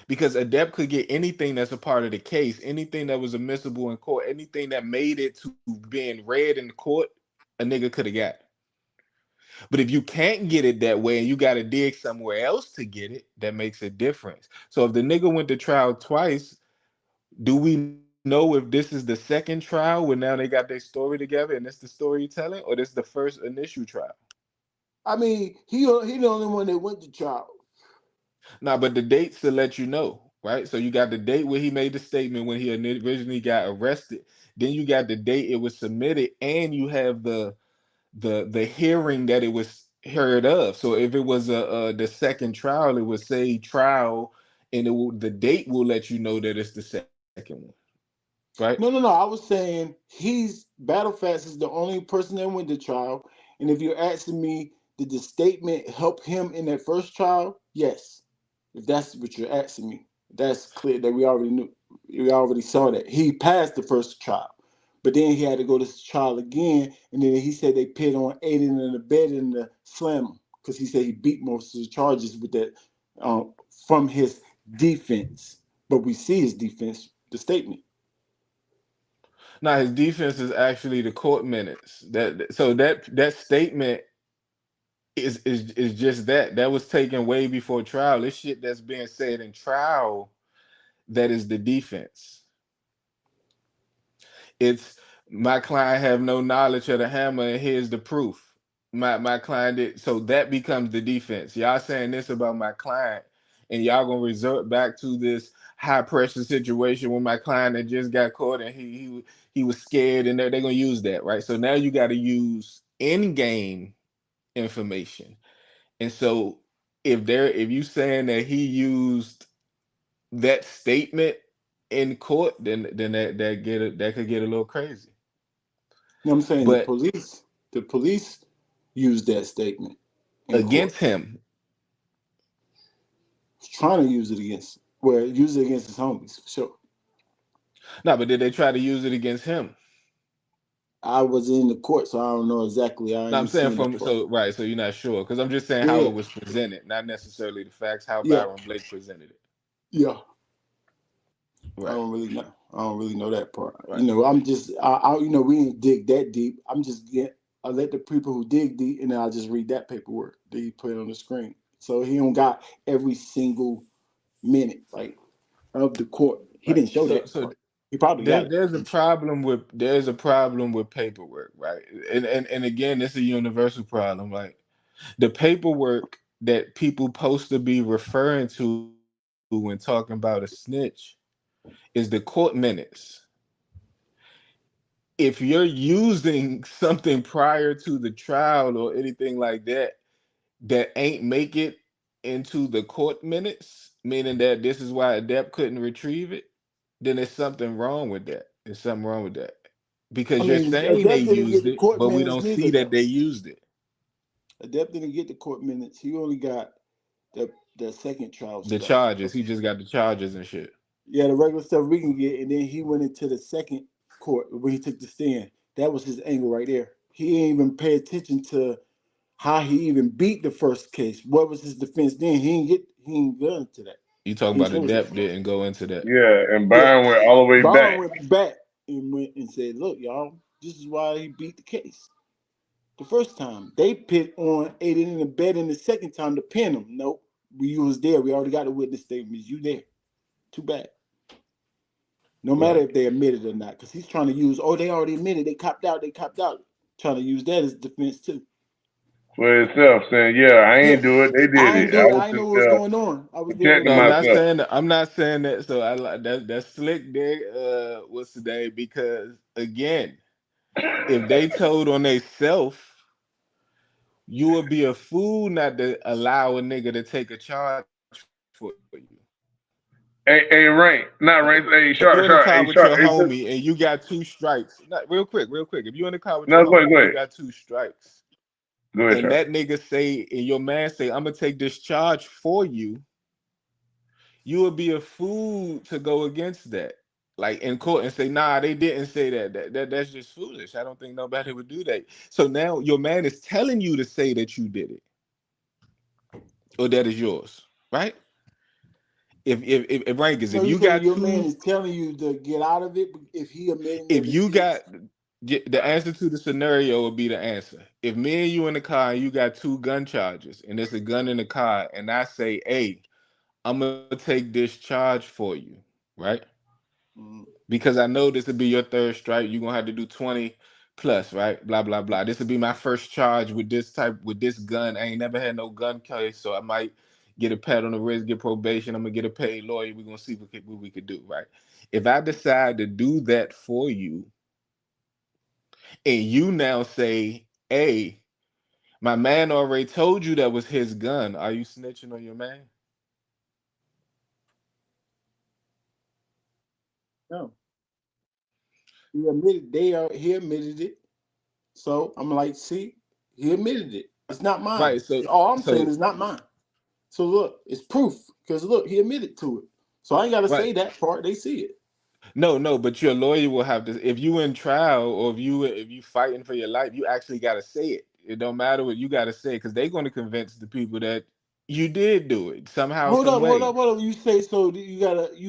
Because Adept could get anything that's a part of the case, anything that was admissible in court, anything that made it to being read in court, a nigga could have got. But if you can't get it that way and you got to dig somewhere else to get it, that makes a difference. So if the nigga went to trial twice, do we know if this is the second trial where now they got their story together and it's the storytelling, or this is the first initial trial? I mean, he the only one that went to trial. Nah, but the dates to let you know, right? So you got the date where he made the statement when he originally got arrested. Then you got the date it was submitted, and you have the hearing that it was heard of. So if it was the second trial, it would say trial, and the date will let you know that it's the second one, right? No. I was saying Battle Factz is the only person that went to trial. And if you're asking me, did the statement help him in that first trial? Yes. If that's what you're asking me, that's clear that we already knew. We already saw that he passed the first trial, but then he had to go to trial again. And then he said they pit on aiding and abetting in the slam because he said he beat most of the charges with that from his defense. But we see his defense, the statement. Now his defense is actually the court minutes. That statement is just that. That was taken way before trial. This shit that's being said in trial, that is the defense. It's my client have no knowledge of the hammer, and here's the proof. My client did, so that becomes the defense. Y'all saying this about my client, and y'all gonna resort back to this high pressure situation when my client had just got caught and he was scared, and they're gonna use that, right? So now you got to use in game information, and so if you saying that he used that statement in court, then that could get a little crazy. You know what I'm saying? But The police used that statement in court. against him, Trying to use it against, use it against his homies for sure. no, but did they try to use it against him? I was in the court, so I don't know exactly. I No, I'm ain't saying seen that from part. so right, so you're not sure because I'm just saying how Yeah, it was presented, not necessarily the facts, how yeah, Byron Blake presented it. yeah. I Right, don't really know. I don't really know that part. right. I'm just, we didn't dig that deep. I'm just I let the people who dig deep, and then I just read that paperwork that he put on the screen. So he don't got every single minute like of the court. He Right. didn't show So that part. He probably got it. there's a problem with paperwork, right? And again, it's a universal problem. Like the paperwork that people supposed to be referring to when talking about a snitch is the court minutes. If you're using something prior to the trial or anything like that that ain't make it into the court minutes, meaning that this is why Adept couldn't retrieve it, then there's something wrong with that. There's something wrong with that. I Because you're mean, saying they Adept didn't get used the it, court but we minutes don't neither, see that though. they used it. Adept didn't get the court minutes. He only got the second trial The stuff. charges, he just got the charges and shit. Yeah, the regular stuff we can get, and then he went into the second court where he took the stand. That was his angle right there. He didn't even pay attention to how he even beat the first case. What was his defense then? He ain't get into that. You talking He about chose it. Adept didn't go into that. Yeah, and Yeah. Byron went all the way Byron back. went back and went and said, "Look, y'all, this is why he beat the case. The first time they pit on aiding and abetting the second time to pin him. Nope, we was there. We already got the witness statements. You there? Too bad. No matter Right. if they admit it or not, because he's trying to use. Oh, they already admitted. They copped out. They copped out. Trying to use that as defense too. For itself, saying, "Yeah, I Yeah, ain't do it. They did I ain't it. I do it. was I ain't know just what was going on. I was there when protecting No, it happened. myself." I'm not saying that. So I like that's slick there. What's today? Because again, if they told on they self, you would be a fool not to allow a nigga to take a charge for you. Hey, rank, not Like, rank. Hey, if you're sharp, in the sharp. car Hey, with sharp. your Hey, just, homie and you got two strikes, not real quick. If you're in the car with your no, go ahead, homie go and you ahead, got two strikes, go ahead, and sharp. that nigga say, and your man say, I'm gonna take this charge for you, you would be a fool to go against that. Like in court and say, nah, they didn't say that. That's just foolish. I don't think nobody would do that. So now your man is telling you to say that you did it or that is yours, right? If rank is So if you you saying got your man two, is telling you to get out of it if he admitting if that it's you got his? The answer to the scenario would be the answer. If me and you in the car and you got two gun charges and there's a gun in the car and I say, hey, I'm gonna take this charge for you, right? Mm. Because I know this will be your third strike. You're gonna have to do 20 plus, right? Blah blah blah. This will be my first charge with this gun. I ain't never had no gun case, so I might get a pat on the wrist, get probation. I'm gonna get a paid lawyer. We're gonna see what we could do, right? If I decide to do that for you, and you now say, hey, my man already told you that was his gun. Are you snitching on your man? No, he admitted it. So I'm like, see, he admitted it. It's not mine. Right. So All I'm saying so is not mine. So look, it's proof because look, he admitted to it. So I ain't gotta right. say that part. They see it. No, but your lawyer will have to. If you in trial or if you fighting for your life, you actually got to say it. It don't matter what you got to say because they're going to convince the people that you did do it somehow, Hold some up, hold way. up, hold up. You say so? You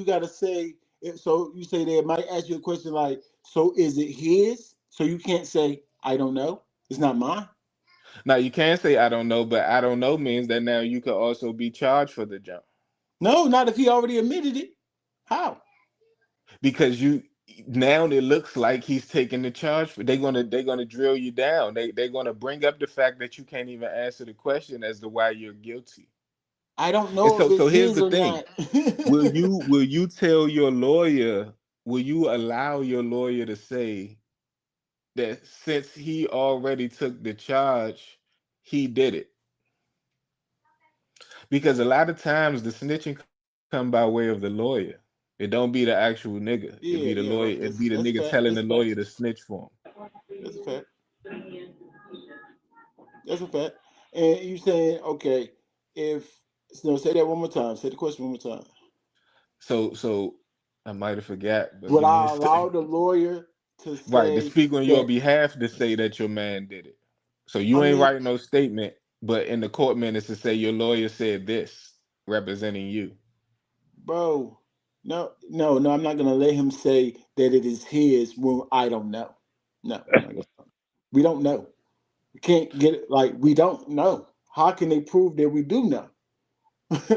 gotta say. So you say they might ask you a question like, so is it his? So you can't say I don't know. It's not mine. Now you can say I don't know, but I don't know means that now you could also be charged for the jump No, not if he already admitted it. How? because you now it looks like he's taking the charge for. They're gonna drill you down. They're gonna bring up the fact that you can't even answer the question as to why you're guilty. I don't And know if so it's here's his the or thing. not. Will you tell your lawyer, will you allow your lawyer to say that since he already took the charge, he did it? Because a lot of times the snitching come by way of the lawyer. It don't be the actual nigga. It be the Yeah, lawyer. yeah, It right. be the That's nigga that's telling fact. the That's lawyer fact. to snitch for him. That's a fact. That's a fact. And you saying okay? If no, say that one more time. Say the question one more time. So I might have forgot, but Would give me a I allow second. the lawyer to Right, to say speak on your that, behalf to say that your man did it. So I you ain't mean, writing no statement, but in the court minutes to say your lawyer said this, representing you. bro, no, no, no, I'm not gonna let him say that it is his when I don't know. No, I'm not gonna. We don't know. We can't get it. Like we don't know. How can they prove that we do know?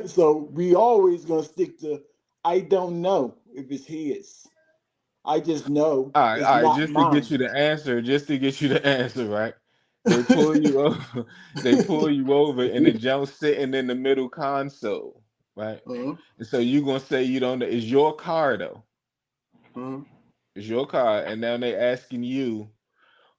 So we always gonna stick to I don't know if it's his. I just know it's All right, not just to get mine. you the answer, right? They pull you over, they pull you over, and the junk sitting in the middle console, right? Uh-huh. And so you gonna say you don't know. It's your car though. Uh-huh. It's your car, and now they asking you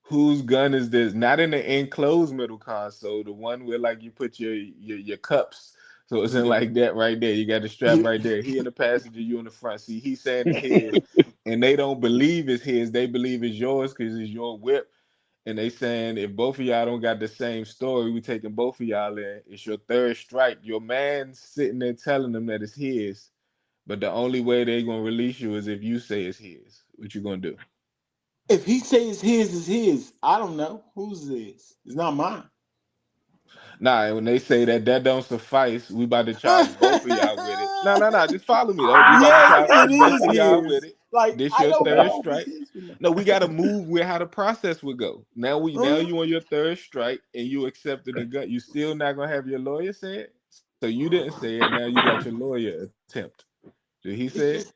whose gun is this? Not in the enclosed middle console, the one where like you put your cups. So it's in Mhm. like that right there. You got the strap Yeah. right there. He in the passenger, you in the front seat. He's saying it's his, and they don't believe it's his. They believe it's yours because it's your whip. And they saying if both of y'all don't got the same story, we taking both of y'all in. It's your third strike. Your man sitting there telling them that it's his, but the only way they gonna release you is if you say it's his. What you gonna do? If he says his is his, I don't know whose it is. It's not mine. Nah, when they say that that don't suffice, we about to charge both of y'all with it. No, no, no. Just follow me though. We about to Yes, charge it both is of y'all with his. it. Like This I your don't third know if it's strike. his or not. No, we gotta move where how the process would go. Now Uh, you on your third strike and you accepted the gun. You still not gonna have your lawyer say it. So you didn't say it. Now you got your lawyer attempt. Did he say it? it's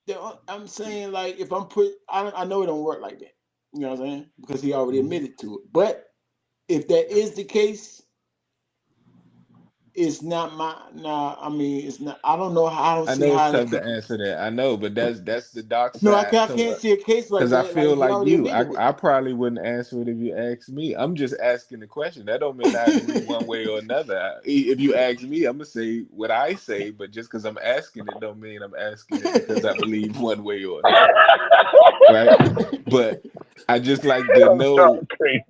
just I'm saying like if I'm put, I know it don't work like that. You know what I'm saying? Because he already Mhm. admitted to it. But if that is the case, it's not my. Nah, I mean, it's not. I don't know how. I don't I see know it's how that tough could. to answer that. I know, but that's the dark No, side. I So can't see a case like because I that. Like feel he like already you, admitted it. I probably wouldn't answer it if you asked me. I'm just asking the question. That don't mean I agree one way or another. If you ask me, I'm gonna say what I say, but just because I'm asking it, don't mean I'm asking it because I believe one way or another, right? But I just like to I'm know sorry, crazy.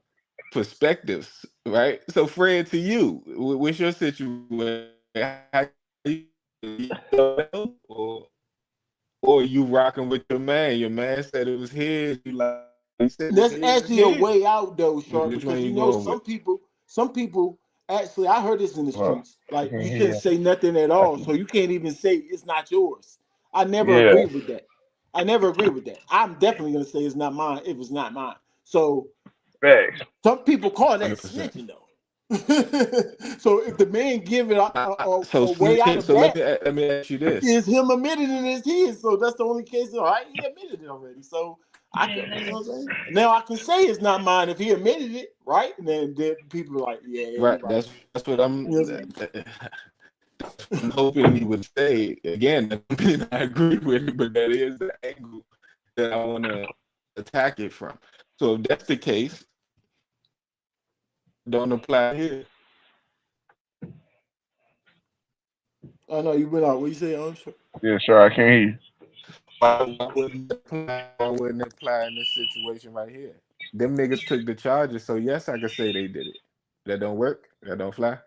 perspectives, right? So, Fred, to you, what's your situation? How you don't know, or you rocking with your man? Your man said it was his. You like he said it's That's his. It's actually a his. way out though, Sharp, Which one because you you know going with? some people actually I heard this in the Well, streets. Like you shouldn't yeah, say nothing at I all, can, so you can't even say it's not yours. I never yeah. agree with that. I never agree with that. I'm definitely gonna say it's not mine if it's not mine. So Facts. some people call that 100%. snitching, though. So if the man give it So a way out snitching. of So that, let me ask you this. is him admitting it as his. So that's the only case. All right, he admitted it already. So I can, you know what I'm saying? Now I can say it's not mine if he admitted it, right? And then people are like, yeah, you're Right. right. That's what I'm. You know That's what I'm hoping he would say. Again, that don't mean I agree with it, but that is the angle that I want to attack it from. So if that's the case, don't apply here. I know you went out. What you say? Sure. Yeah, sure. I can't hear you. Why wouldn't it apply in this situation right here? Them niggas took the charges, so yes, I could say they did it. That don't work. That don't fly.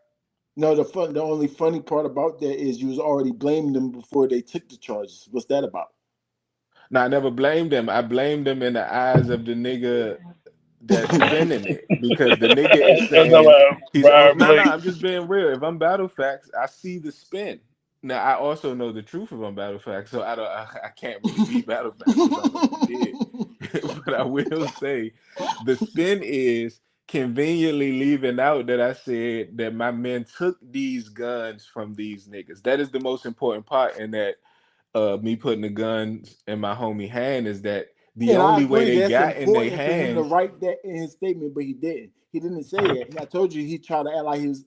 No, the only funny part about that is you was already blaming them before they took the charges. What's that about? Now I never blamed them. I blamed them in the eyes of the nigga that's spinning it because the nigga is That's saying about he's Byron on. No, Blake. I'm just being real. If I'm battle facts, I see the spin. Now I also know the truth if I'm battle facts, so I can't really be battle facts because I know he did. But I will say the spin is conveniently leaving out that I said that my men took these guns from these niggas. That is the most important part in that me putting the guns in my homie hand is that the And I only way agree they that's got in their important for him to hands. write that in his statement, but he didn't. He didn't say that. I told you he tried to act like he was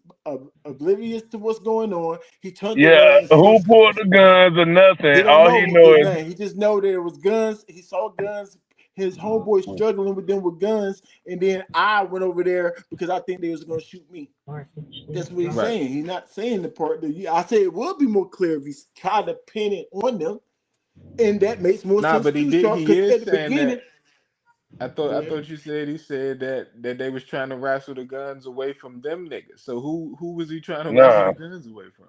oblivious to what's going on. He turned Yeah, around and who says pulled the guns or nothing? he don't All know he who know did is nothing. He just know there was guns. He saw guns. His homeboy struggling with them with guns, and then I went over there because I think they was gonna shoot me. That's what he's Right. saying. He's not saying the part that I say it would be more clear if he tried to pin it on them, and that makes more Nah, sense but he too, did. Sharp. He Because is at the saying beginning, that. I go thought ahead. you said he said that they was trying to wrestle the guns away from them niggas. So who was he trying to wrestle nah. the guns away from?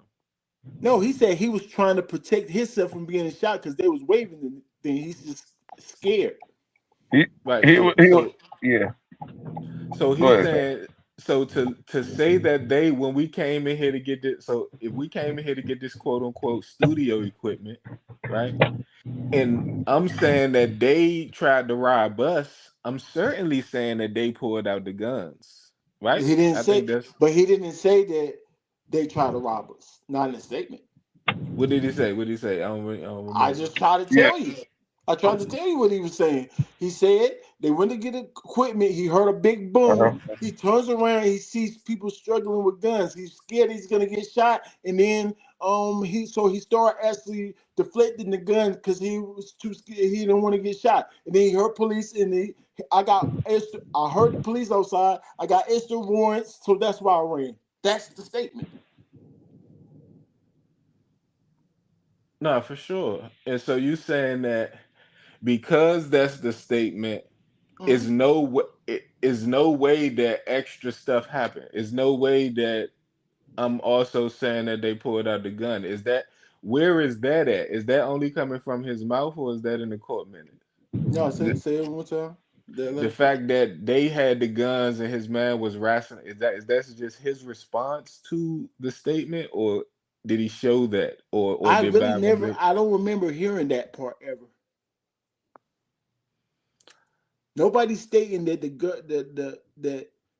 No, he said he was trying to protect himself from being shot because they was waving the thing. He's just scared. He Right. he was yeah. So Go he's ahead, sir. saying so to say that they when we came in here to get this so if we came in here to get this quote unquote studio equipment, right? And I'm saying that they tried to rob us. I'm certainly saying that they pulled out the guns, right? He didn't I say, think that's but he didn't say that they tried to rob us. Not in the statement. what did he say? What did he say? I don't I remember. just tried to Yeah. tell you. I tried to tell you what he was saying. He said they went to get equipment. He heard a big Uh-huh. boom. He turns around. He sees people struggling with guns. He's scared he's gonna get shot. And then he started actually deflecting the gun because he was too scared. He didn't want to get shot. And then he heard police. And I heard the police outside. I got extra warrants, so that's why I ran. That's the statement. No, for sure. And so you saying that because that's the statement, Mhm. is no way that extra stuff happened. Is no way that I'm also saying that they pulled out the gun. Is that where is that at? Is that only coming from his mouth or is that in the court minute? No, say it one more time. That The last part. fact that they had the guns and his man was rationing is that just his response to the statement or did he show that or I did really Byron never. Blake? I don't remember hearing that part ever. Nobody's stating that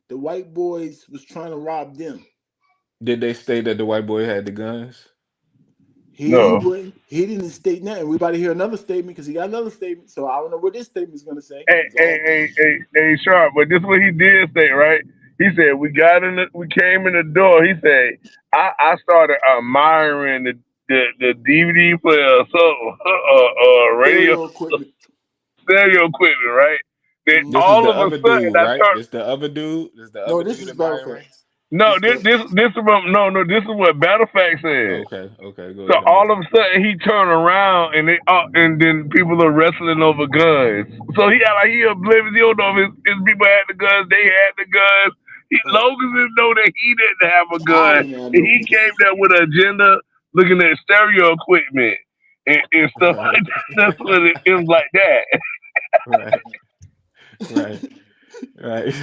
the white boys was trying to rob them. Did they say that the white boy had the guns? He No. wouldn't. He didn't state nothing. We about to hear another statement because he got another statement. So I don't know what this statement is going to say. Hey, hey, So hey, hey, hey, Sharp, but this is what he did say, right? He said we came in the door. He said I started admiring the DVD player, so radio stereo equipment. stereo equipment, right? Then Mhm. This is all the of a other sudden dude, I right? turned. This the other dude. This the No, other this dude is admiring. Battleface. No, This the this is from no, this is what Battlefact said. Okay, okay, go So ahead. I'm all of listening. a sudden he turned around and then people are wrestling over guns. So he act like he oblivious. He don't know if his people had the guns, they had the guns. Long as he know that he didn't have a I gun, didn't have and no he gun. came there with an agenda, looking at stereo equipment and stuff Right, like that. That's what it was like that. right, right, right.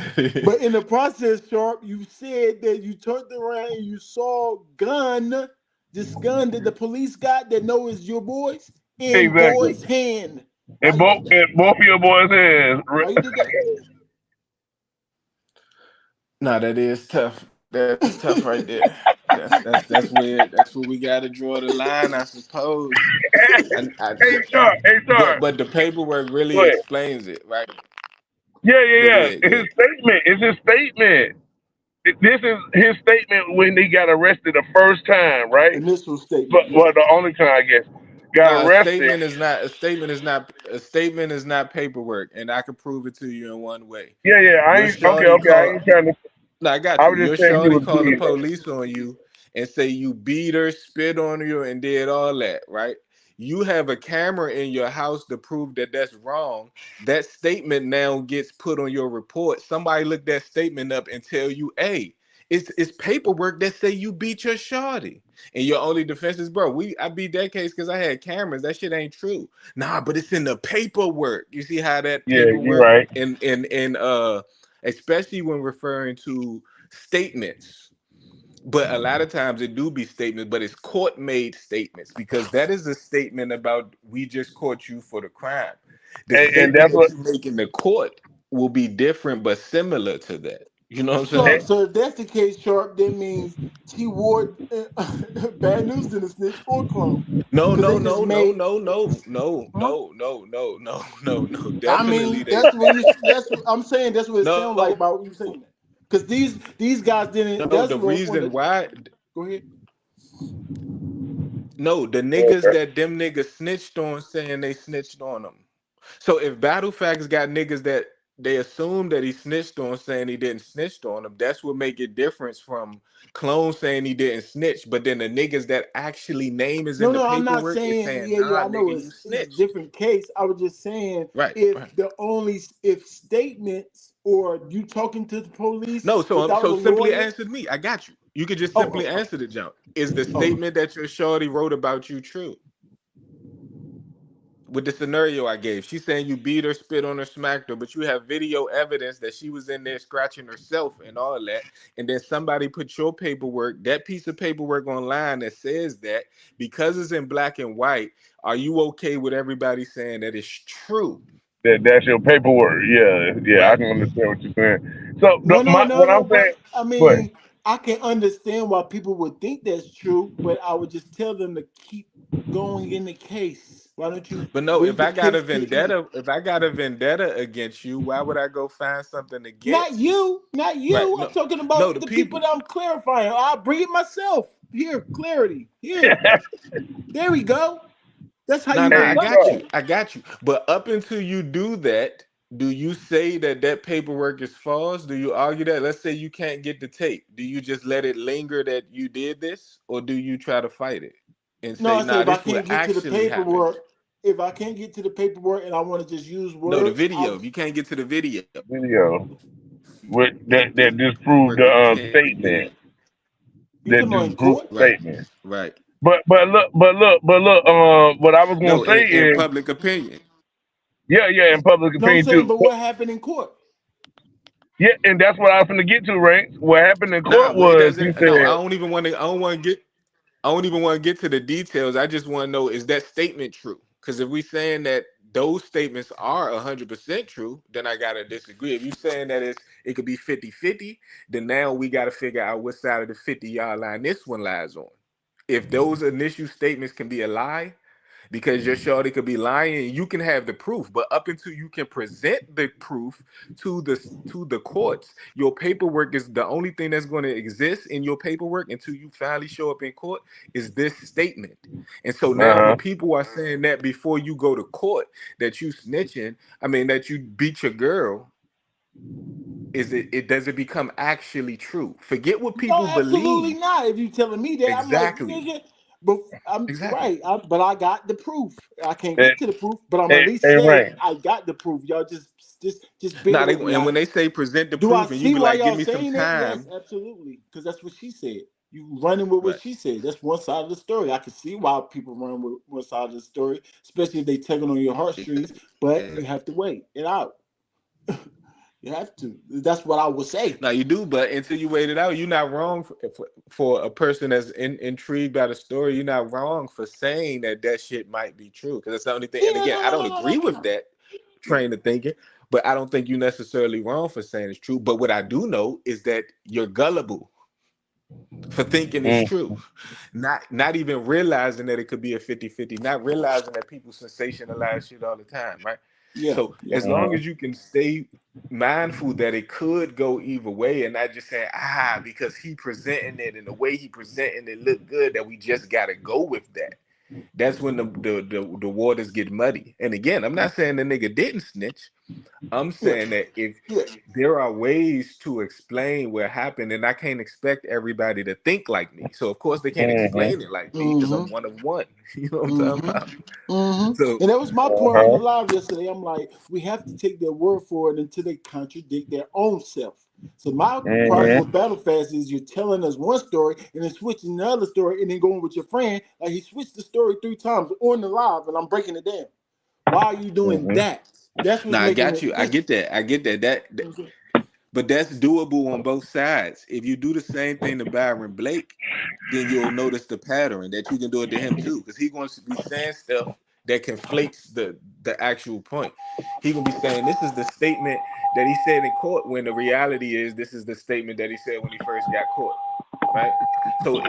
But in the process, Sharp, you said that you turned around and you saw this gun that the police got that know is your boys in Exactly. boy's hand. Why And you did that? both of your boys' hands. Why you did that? No, that is tough. That's tough right there. That's where we got to draw the line, I suppose. HR. But the paperwork really Go ahead. explains it, right? Yeah, But go yeah, ahead, yeah. go His ahead. statement. It's his statement. This is his statement when he got arrested the first time, right? Initial But statement, well, yeah. the only time I guess got No, arrested. a statement is not paperwork, and I can prove it to you in one way. Yeah, yeah. I Your ain't okay. shorty Okay, I called. ain't trying to. No, I got I you. was Your just saying he shorty was called the being that. police on you and say you beat her, spit on you, and did all that, right? You have a camera in your house to prove that that's wrong. That statement now gets put on your report. Somebody look that statement up and tell you, hey, it's paperwork that say you beat your shorty. And your only defense is, bro, I beat that case because I had cameras. That shit ain't true. Nah, but it's in the paperwork. You see how that Yeah, you're paperwork right. and especially when referring to statements. But a lot of times it do be statements, but it's court made statements because that is a statement about we just caught you for the crime. The And statement that's that what. you make in the court will be different but similar to that. You know what I'm So, saying? so if that's the case, Sharp, that means she wore bad news in the snitch or clone, No, because no, they just no, no, made. no, no, no, Huh? no, no, no, no, no, no. I Definitely mean, they that's what you. That's what I'm saying. That's what it sounds no, like about you saying that. Because these guys didn't. no. That's The what when reason the. why Go ahead. no, the niggas Okay. that them niggas snitched on saying they snitched on them. So if Battle Facts got niggas that they assume that he snitched on saying he didn't snitch on them, that's what make it difference from Clone saying he didn't snitch, but then the niggas that actually name is in No, the no, I'm not paperwork is saying. saying, Yeah, yeah, nah, I know nigga, you it's a snitched. different case. I was just saying Right, if right. if statements or you talking to the police No, so without so a simply lawyer. answer me. I got you. You could just Oh, simply answer the jump. Is the oh. statement that your shorty wrote about you true? With the scenario I gave. She's saying you beat her, spit on her, smacked her, but you have video evidence that she was in there scratching herself and all that. And then somebody put your paperwork, that piece of paperwork online that says that because it's in black and white, are you okay with everybody saying that it's true? That's your paperwork. Yeah, yeah. I Right. can understand what you're saying. So No, no, no, what no. I'm saying. But I But mean, I can understand why people would think that's true, but I would just tell them to keep going in the case. Why don't you But no, wait the case to end? if I got a vendetta against you, why would I go find something Not against you? you, not Right. you. I'm No, talking no, about the the people people. that I'm clarifying. I'll bring it myself. Here, clarity. Here, there we go. That's how Nah, you nah, hey, I got sure. you. I got you. But up until you do that, do you say that that paperwork is false? Do you argue that? Let's say you can't get the tape. Do you just let it linger that you did this? Or do you try to fight it and No, say, I say nah, if I this what can't get to the actually happened? paperwork, if I can't get to the paperwork and I want to just use No, the words, video. If you can't get to the video, Video with that disproved paperwork the you can't statement. get. you That talking about in disproved court? Right. statement. Right. But look. What I was gonna No, say in is, public opinion. yeah, yeah. In public No, I'm opinion saying, too. but what happened in court? Yeah, and that's what I was gonna get to, right? What happened in Nah, court well, it was he doesn't. No, I said don't even want to. I don't even want to get to the details. I just want to know, is that statement true? Because if we saying that those statements are 100% true, then I gotta disagree. If you saying that it could be 50-50, then now we gotta figure out what side of the 50-yard line this one lies on. If those initial statements can be a lie, because your shorty could be lying, you can have the proof, but up until you can present the proof to the courts, your paperwork is the only thing that's going to exist in your paperwork until you finally show up in court is this statement. And so now uh when huh. people are saying that before you go to court that you snitching, I mean that you beat your girl, it does it become actually true? Forget what No, people absolutely believe. not. If you telling me that, I'm like, Exactly. nigga, but I'm Exactly. right. But I got the proof. I can't Hey, get to the proof, but I'm at hey, least hey, say right. I got the proof. Y'all just bear Now they with me. and when they say present the Do I proof and you see be why like, give y'all me some saying that? Yes, time. absolutely. Because that's what she said. You running with what Right. she said. That's one side of the story. I can see why people run with one side of the story, especially if they tugging on your heartstrings. But you have to wait it out. You have to. That's what I would say. Now you do, but until you wait it out, you're not wrong for a person that's intrigued by the story. You're not wrong for saying that that shit might be true because that's the only thing. Yeah, And again, no, I no, don't no, no, agree with no. that train of thinking, But I don't think you're necessarily wrong for saying it's true. But what I do know is that you're gullible for thinking it's true, not even realizing that it could be a 50-50, not realizing that people sensationalize shit all the time, right? Yeah, So yeah. as long as you can stay mindful that it could go either way and not just saying, because he presenting it and the way he presenting it look good, that we just gotta go with that. That's when the waters get muddy. And again, I'm not saying the nigga didn't snitch. I'm Yeah, saying that if yeah. there are ways to explain what happened, and I can't expect everybody to think like me. So of course they can't explain it like me because I'm Mm-hmm. one of one. You know what I'm talking about? Mm-hmm. Mm-hmm. So And that was my point on the live yesterday. I'm like, we have to take their word for it until they contradict their own self. So my problem with Battle Fast is you're telling us one story and then switching the other story and then going with your friend. Like he switched the story 3 times on the live and I'm breaking it down. Why are you doing that? That's what's now I making got it. you. I get that. I get that. But that's doable on both sides. If you do the same thing to Byron Blake, then you'll notice the pattern that you can do it to him too, because he's going to be saying stuff that conflates the actual point. He's gonna be saying this is the statement that he said in court, when the reality is this is the statement that he said when he first got caught, right? So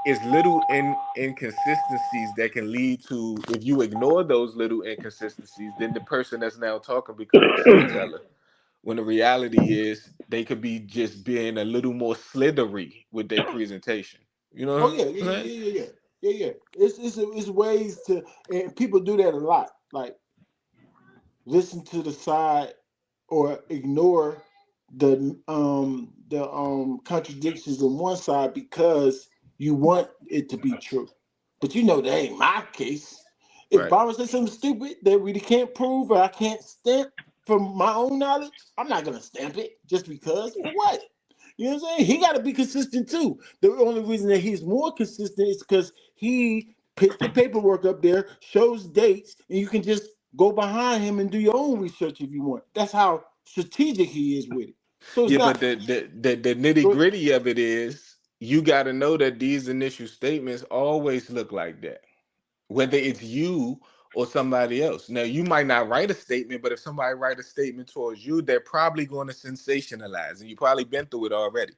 it's little inconsistencies that can lead to, if you ignore those little inconsistencies, then the person that's now talking become the truth teller, when the reality is they could be just being a little more slithery with their presentation. You know Oh what yeah, I'm yeah, saying? yeah, yeah, yeah, yeah, yeah. It's ways to, and people do that a lot. Like listen to the side or ignore the contradictions on one side because you want it to be true. But you know that ain't my case. If Right. Byron says something stupid that really can't prove or I can't stamp from my own knowledge, I'm not gonna stamp it just because. For what? You know what I'm saying? He got to be consistent too. The only reason that he's more consistent is because he puts the paperwork up there, shows dates, and you can just go behind him and do your own research if you want. That's how strategic he is with it. So it's Yeah, but not. the nitty gritty of it is you got to know that these initial statements always look like that, whether it's you or somebody else. Now, you might not write a statement, but if somebody write a statement towards you, they're probably going to sensationalize, and you probably been through it already.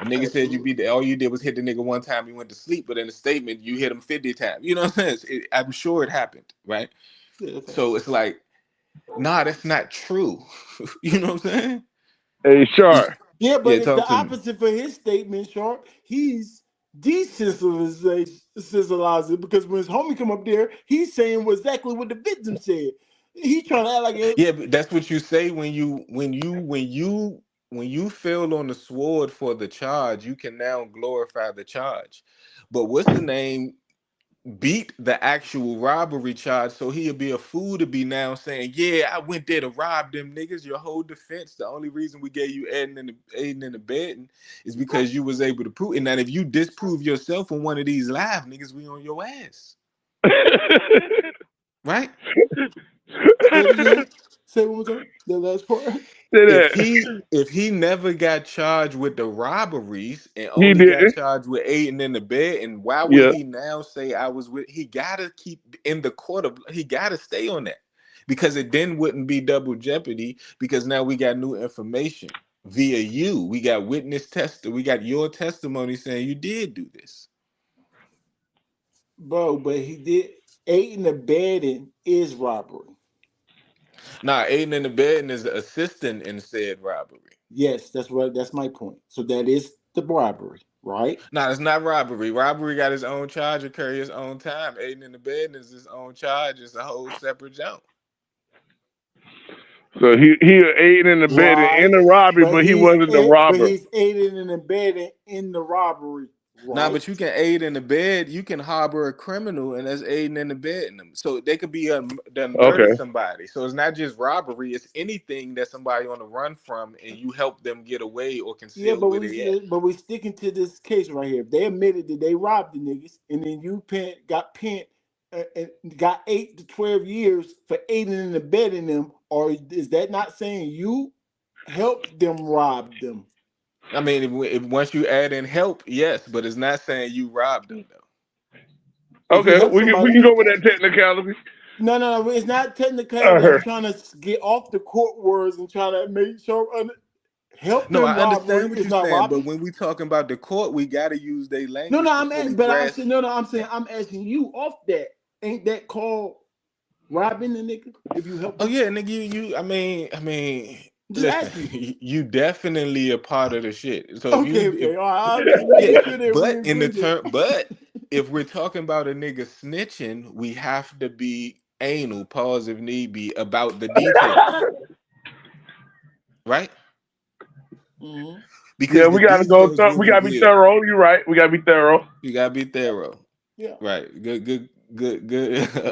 A nigga said you Absolutely. beat the, all you did was hit the nigga one time, he went to sleep, but in the statement you hit him 50 times. You know what I'm saying? I'm sure it happened, right? Yeah, that's So it's like, nah, that's not true. You know what I'm saying? Hey, Sharp. yeah, Yeah, but it's talk the to me. opposite for his statement, Sharp. He's desensibilizing because when his homie come up there, he's saying exactly what the victim said. He trying to act like it. Yeah, but that's what you say when you fell on the sword for the charge, you can now glorify the charge. But what's the name beat the actual robbery charge, so he'll be a fool to be now saying, "Yeah, I went there to rob them niggas." Your whole defense, the only reason we gave you aiding in the bedding is because you was able to prove. And that if you disprove yourself on one of these live niggas, we on your ass, right? Say it again. Say it one more time. The last part. Say if that. he never got charged with the robberies and He only got didn't. charged with aiding in the bed, and why would Yeah. he now say I was with? He gotta keep in the court of. He gotta stay on that, because it then wouldn't be double jeopardy, because now we got new information via you. We got witness test. We got your testimony saying you did do this. Bro, but he did aiding and abetting is robbery. Now, aiding in the bed is assisting in said robbery. Yes, that's my point. So that is the robbery, right? No, it's not robbery. Robbery got its own charge and carry its own time. Aiding in the bed is its own charge. It's a whole separate jump. So he aided in the bed in Right. the robbery, but he wasn't the But robber. he's aiding and abetting in the robbery, Nah, right? but you can aid in the bed. You can harbor a criminal, and that's aiding in the bed. So they could be done murder Okay. somebody. So it's not just robbery. It's anything that somebody on the run from, and you help them get away or Yeah, conceal where they at. but we sticking to this case right here. If they admitted that they robbed the niggas, and then you got pent and got 8 to 12 years for aiding and abetting them, or is that not saying you helped them rob them? I mean, if once you add in help, yes, but it's not saying you robbed them though. If you Okay. help We somebody, can go with that technicality. No. It's not technicality. I'm trying to get off the court words and trying to make sure help No, them I rob. understand what It's you're not saying, but robbing. when we talking about the court, we gotta use their No, language to fully but I'm grasp. saying no. I'm saying I'm asking you off that. Ain't that called robbing the nigga? If you help Oh them, yeah, nigga, I mean, just listen, ask you. you definitely a part of the shit. So Okay. All right, I'm just yeah, making sure that we but in the agree term, that. but if we're talking about a nigga snitching, we have to be anal, pause if need be, about the details, right? Mm-hmm. Yeah, Because the we gotta go. details will We gotta be reveal. thorough. You're right. We gotta be thorough. You gotta be thorough, Yeah. right? Good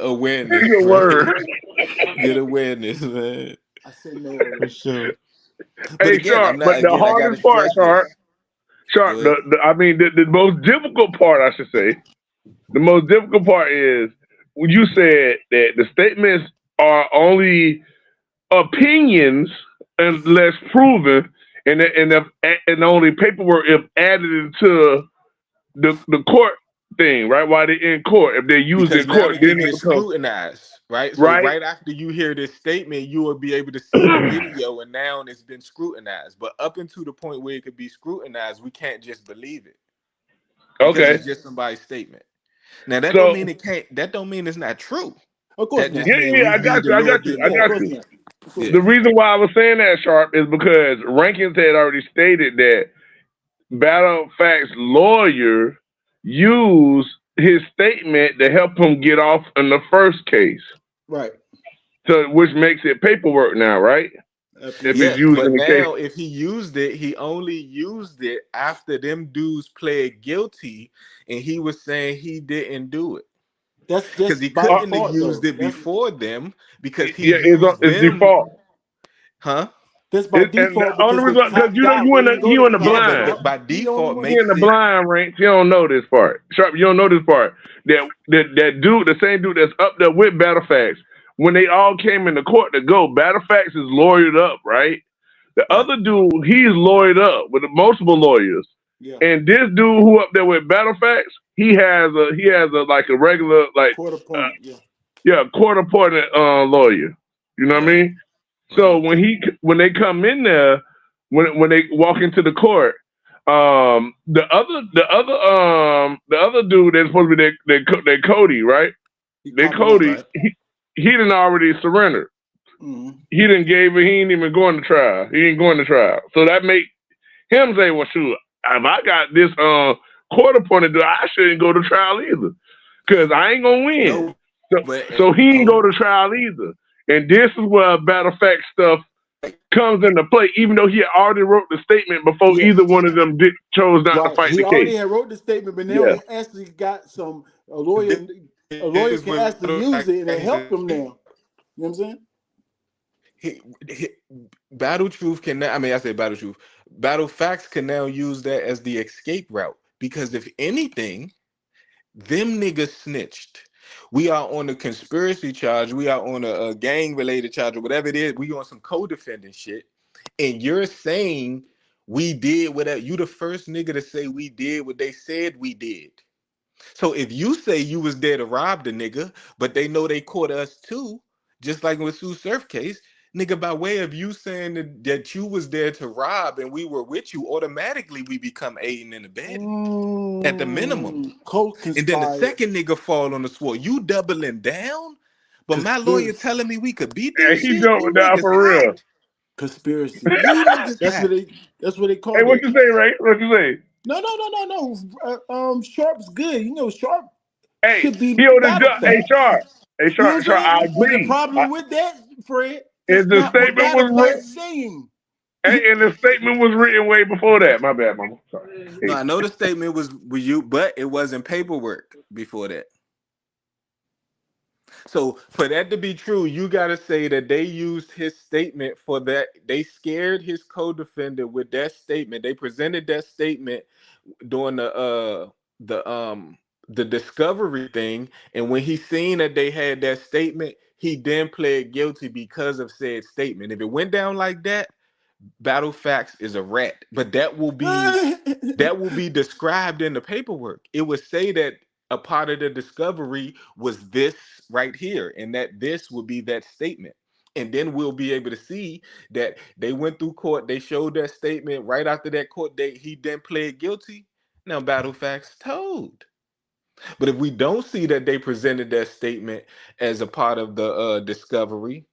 awareness, Good right? word. Good awareness, man. I said no For already. sure. But Hey, again, Sharp. But the I gotta hardest part, stress Sharp. this. Sharp. Go ahead. I mean, the most difficult part, I should say. The most difficult part is when you said that the statements are only opinions unless proven, and only paperwork if added into the court thing, right? While they're in court, if they're used Because in now court, it then could it get becomes scrutinized, right? So right. right after you hear this statement, you will be able to see the video, and now it's been scrutinized. But up until the point where it could be scrutinized, we can't just believe it because Okay, it's just somebody's statement. Now that don't so mean it can't. That don't mean it's not true. Of course That not. just yeah, means yeah, we I need got a you, I little got you, bit I Yeah, of got more. course you. not. Of course Yeah. The not. reason why I was saying that, Sharp, is because Rankins had already stated that Battle Fact's lawyer used his statement to help him get off in the first case. Right. So, which makes it paperwork now, right? If Absolutely. it's Yes, used but in the case. now if he used it, he only used it after them dudes pled guilty, and he was saying he didn't do it. That's Because he just by couldn't have default used though. it before them because he Yeah, used it's them, default. huh? That's by And the default only because the reason, because top guy you in wouldn't go you to in the Yeah, trial. but blind. Sharp. by He the only default one. He in the makes it blind ranks. You don't know this part. Sharp, you don't know this part. That dude, the same dude that's up there with Battle Facts, when they all came into court to go, Battle Facts is lawyered up, right? The right. other dude, he's lawyered up with multiple lawyers. Yeah. And this dude who up there with Battle Facts, he has a like a regular like Court appointed. Yeah. yeah, court appointed lawyer. You know what I Right. mean? So Right. when they come in there, when they walk into the court, the other dude that's supposed to be their Cody, right? He They copping out. Cody, Right. he didn't already surrender. Mm-hmm. He didn't gave it. He ain't even going to trial. He ain't going to trial. So that make him say, well, shoot, if I got this court appointed, I shouldn't go to trial either, cause I ain't gonna win. No, So, but so he ain't go no, to trial either. And this is where Battle Fact stuff comes into play, even though he had already wrote the statement before either Yes. one of them chose not to Right. fight He the case. already had wrote the statement, but now Yeah. he actually got some a this lawyer. A lawyer is can what actually use it and it help him now. You know what I'm saying? he, he, Battle Truth can now. I mean, I say Battle Truth. Battle Facts can now use that as the escape route because if anything, them niggas snitched. We are on a conspiracy charge. We are on a gang related charge or whatever it is. We on some co-defendant shit. And you're saying we did whatever. You the first nigga to say we did what they said we did. So if you say you was there to rob the nigga, but they know they caught us too, just like with Sue Surf case, nigga, by way of you saying that you was there to rob and we were with you, automatically we become aiding and abetting at the minimum. And then the Co-conspire. second nigga fall on the sword. You doubling down? But my lawyer Conspiracy. telling me we could beat And this he shit? jumping You down niggas for hot. real. Conspiracy. You niggas That's hot. what they. That's what they Hey, call what that. you say, Ray? What you say? No. Sharp's good. You know, Sharp Hey, should be he on his battle hey facts. Sharp. Hey You know Sharp, what I'm Sharp, I saying? But the agree. problem with that, Fred, If that's the not what statement battle was facts saying. and the statement was written way before that. My bad, mama. Sorry. No, Hey. I know the statement was with you, but it wasn't paperwork before that. So for that to be true, you gotta say that they used his statement for that. They scared his co-defendant with that statement. They presented that statement during the discovery thing, and when he seen that they had that statement, he then pled guilty because of said statement. If it went down like that, Battle Facts is a rat. But that will be described in the paperwork. It would say that a part of the discovery was this right here, and that this would be that statement. And then we'll be able to see that they went through court, they showed that statement right after that court date, he then pled guilty. Now battle facts told. But if we don't see that they presented that statement as a part of the discovery,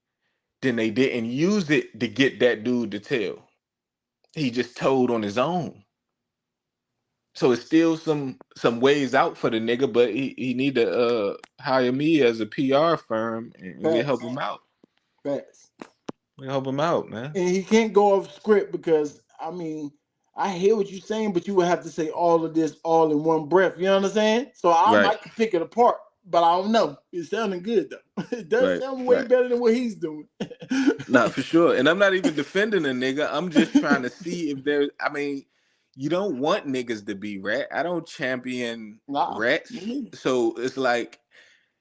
then they didn't use it to get that dude to tell. He just told on his own. So it's still some ways out for the nigga, but he need to hire me as a PR firm and we help Facts. him out. Facts. We help him out, man. And he can't go off script because I mean, I hear what you're saying, but you would have to say all of this all in one breath. You know what I'm saying? So I Right. might pick it apart, but I don't know. It's sounding good though. It does Right, sound way right. better than what he's doing. Not for sure. And I'm not even defending a nigga. I'm just trying to see if there. I mean, you don't want niggas to be rat. I don't champion Nah, rats. me neither. So it's like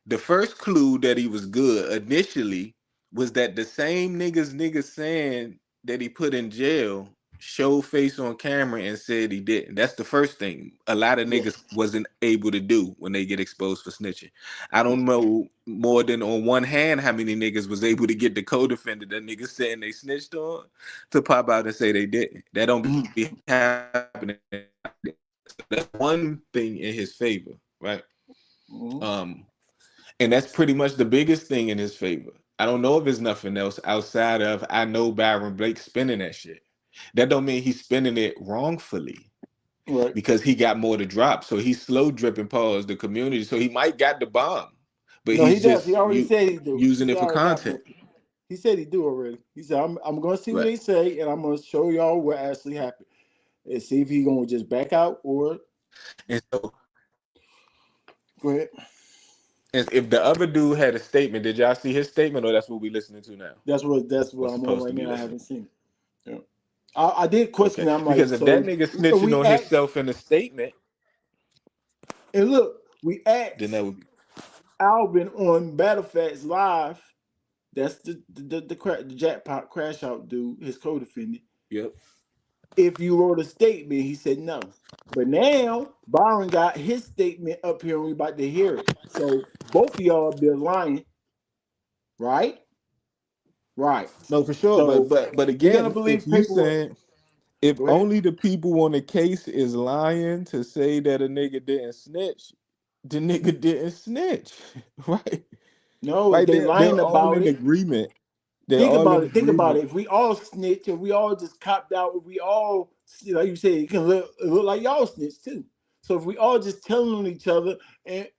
the first clue that he was good initially was that the same niggas saying that he put in jail showed face on camera and said he didn't. That's the first thing a lot of Yeah. niggas wasn't able to do when they get exposed for snitching. I don't know more than on one hand how many niggas was able to get the co-defendant that niggas saying they snitched on to pop out and say they didn't. That don't be happening. So that's one thing in his favor, right? Mhm. And that's pretty much the biggest thing in his favor. I don't know if there's nothing else outside of I know Byron Blake spending that shit. That don't mean he's spending it wrongfully Right. because he got more to drop. So he's slow dripping pause the community. So he might got the bomb, but No, he he's does. just He already said he do. using He it for already got content. booked. He said he do already. He said, I'm going to see what Right. they say, and I'm going to show y'all what actually happened. And see if he going to just back out or... And so Go ahead. if the other dude had a statement, did y'all see his statement or that's what we listening to now? That's what We're I'm on supposed to right be now. I listening. haven't seen it. Yeah. I did question. Okay. I'm like, Because if so that nigga snitching we on asked, himself in a statement, and look, we then asked that would be Alvin on Battle Facts Live. That's the jackpot crash out dude, his co-defendant. yep. If you wrote a statement, he said no. But now Byron got his statement up here, and we about to hear it. So both of y'all be lying, right? Right. No, for sure. So But we're gonna again, if believe you paperwork. saying if Go ahead. only the people on the case is lying to say that a nigga didn't snitch, the nigga didn't snitch. Right? No, if Right? they They're lying all about in it, agreement. They're think all in about it. Think about agreement. it. If we all snitch, if we all just copped out, if we all, like you said, it can look like y'all snitch too. So if we all just telling on each other, and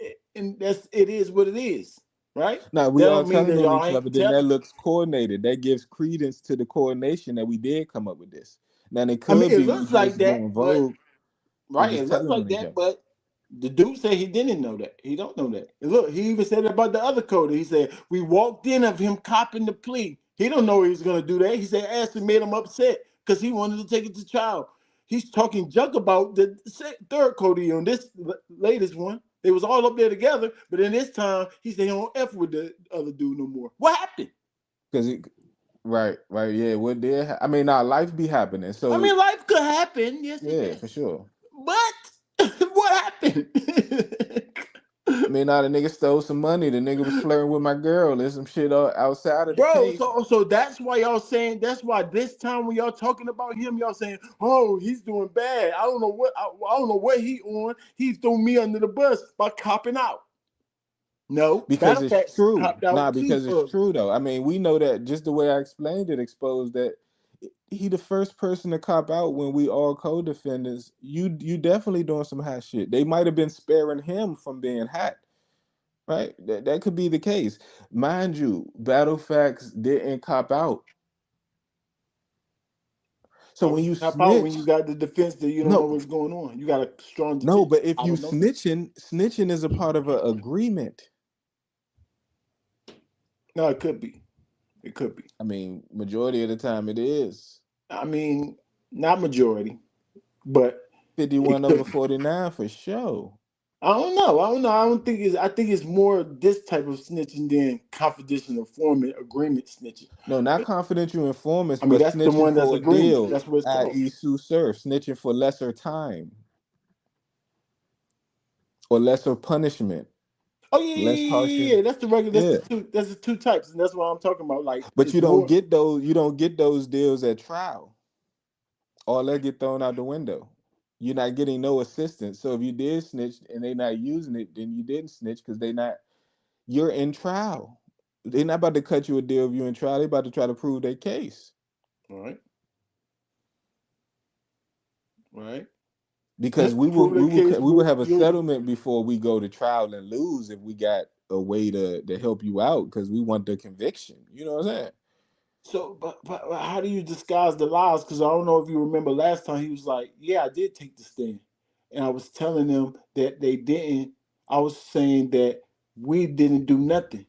that's it is what it is, right? Now we That all don't mean telling that on y'all each other, ain't then that telling. looks coordinated. That gives credence to the coordination that we did come up with this. Now it I mean, could it be we looks like just that, going but vogue and right, just it looks telling like on each that, other. but the dude said he didn't know that. He don't know that. And look, he even said it about the other coder. He said we walked in of him copping the plea. He don't know he was gonna do that. He said Ashley made him upset because he wanted to take it to trial. He's talking junk about the third Cody on this latest one. They was all up there together, but in this time he said he don't F with the other dude no more. What happened? Because right, yeah. What did I mean? Now life be happening. I So mean, life could happen. Yes, it yeah, can. for sure. But what happened? I mean, now the nigga stole some money. The nigga was flirting with my girl. There's some shit outside of the Bro, case. so that's why y'all saying, that's why this time when y'all talking about him, y'all saying, oh, he's doing bad. I don't know what he on. He threw me under the bus by copping out. No, Because Battle it's Facts true. copped Nah, out too. because it's true though. I mean, we know that just the way I explained it exposed that he the first person to cop out when we all co-defendants. You definitely doing some hot shit. They might have been sparing him from being hot. Right? That could be the case. Mind you, Battle Facts didn't cop out. So Why when would you you cop out when snitch, you got the defense that you don't know no, what's going on? You got a strong no, defense. but if I you don't know. snitching is a part of an agreement. No, it could be. It could be. I mean, majority of the time it is. I mean, not majority, but 51 it over could be. 49 for sure. I don't know. I don't think it's. I think it's more this type of snitching than confidential informant agreement snitching. No, not confidential informants, I mean, but that's the snitching one that's for a agreement. deal, That's what it's called. i.e. sue surf, snitching for lesser time. or lesser punishment, Oh yeah, less yeah, harsher. yeah, yeah. That's the regular. That's Yeah, the two. That's the two types, and that's what I'm talking about. Like but it's you don't more. get those. You don't get those deals at trial. All that get thrown out the window. You're not getting no assistance. So if you did snitch and they not using it, then you didn't snitch because they not. You're in trial. They're not about to cut you a deal if you're in trial. They're about to try to prove their case. All right, right. Because Prove their case. we will But have a you. settlement before we go to trial and lose if we got a way to help you out because we want the conviction. You know what I'm saying? So, but how do you disguise the lies? Because I don't know if you remember last time he was like, "Yeah, I did take the stand," and I was telling them that they didn't. I was saying that we didn't do nothing.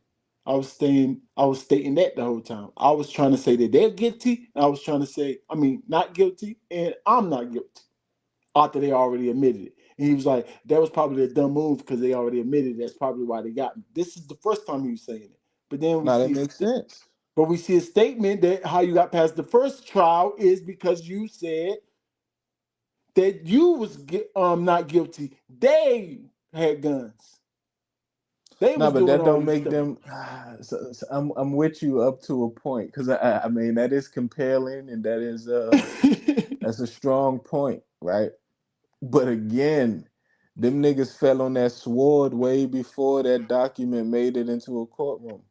I was stating that the whole time. I was trying to say that they're guilty. And I was trying to say, I mean, not guilty, and I'm not guilty after they already admitted it. And he was like, that was probably a dumb move because they already admitted it. That's probably why they got me. This is the first time he was saying it. But then we Now that see makes sense. but we see a statement that how you got past the first trial is because you said that you was not guilty. They had guns. They No, was but doing that all don't this make stuff. them. So I'm with you up to a point because I mean that is compelling and that is that's a strong point, right? But again, them niggas fell on that sword way before that document made it into a courtroom.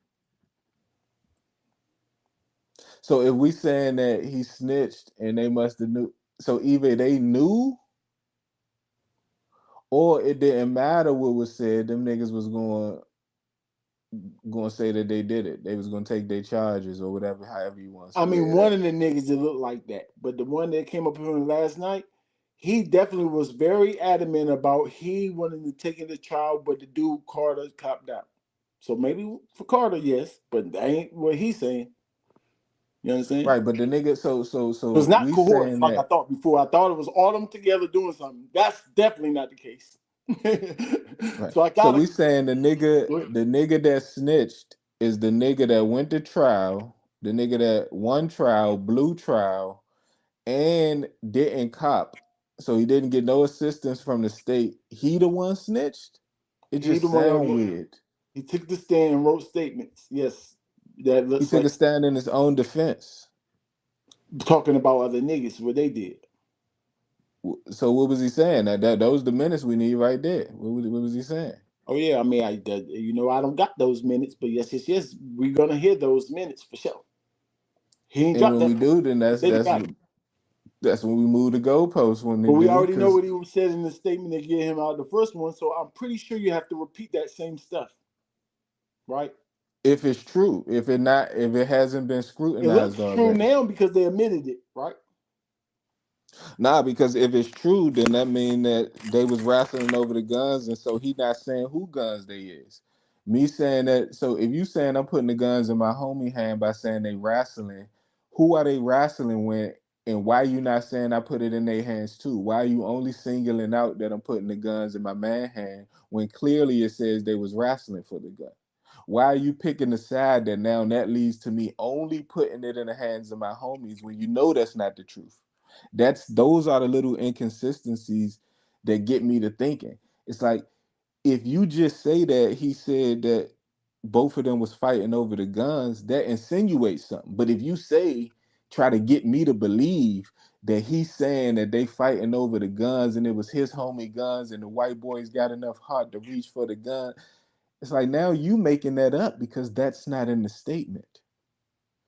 So if we saying that he snitched and they must have knew, so either they knew or it didn't matter what was said. Them niggas was going to say that they did it. They was going to take their charges or whatever, however you want to I mean, square one that. of the niggas that looked like that, but the one that came up here last night, he definitely was very adamant about he wanted to take it to trial, but the dude Carter copped out. So maybe for Carter, yes, but that ain't what he's saying. You understand? Right, but the nigga, So it's so not we coerced saying like I that. thought before. I thought it was all them together doing something. That's definitely not the case. Right. So I So gotta we saying go ahead. the nigga that snitched is the nigga that went to trial, the nigga that won trial, blew trial, and didn't cop. So he didn't get no assistance from the state. He the one snitched? It He the just one that sound weird. he took the stand and wrote statements. Yes, that He looks took a like stand in his own defense. talking about other niggas what they did. So what was he saying? That those the minutes we need right there. What was he saying? Oh yeah, I mean, I don't got those minutes, but yes, yes, yes, we're gonna hear those minutes for sure. He ain't And dropped when we that part. do, then He said he got it. that's when we move the goalposts when they But we do, already know because what he said in the statement to get him out of the first one, so I'm pretty sure you have to repeat that same stuff, right? if it's true, if it hasn't been It scrutinized looks true already. now because they admitted it, right? Nah, because if it's true, then that mean that they was wrestling over the guns, and so he not saying who guns they is. Me saying that, so if you saying I'm putting the guns in my homie hand by saying they wrestling, who are they wrestling with, and why you not saying I put it in their hands too? Why are you only singling out that I'm putting the guns in my man hand when clearly it says they was wrestling for the gun? Why are you picking the side that now that leads to me only putting it in the hands of my homies when you know that's not the truth? Those are the little inconsistencies that get me to thinking. It's like if you just say that he said that both of them was fighting over the guns, that insinuates something. But if you say try to get me to believe that he's saying that they fighting over the guns and it was his homie guns and the white boys got enough heart to reach for the gun, it's like now you making that up because that's not in the statement.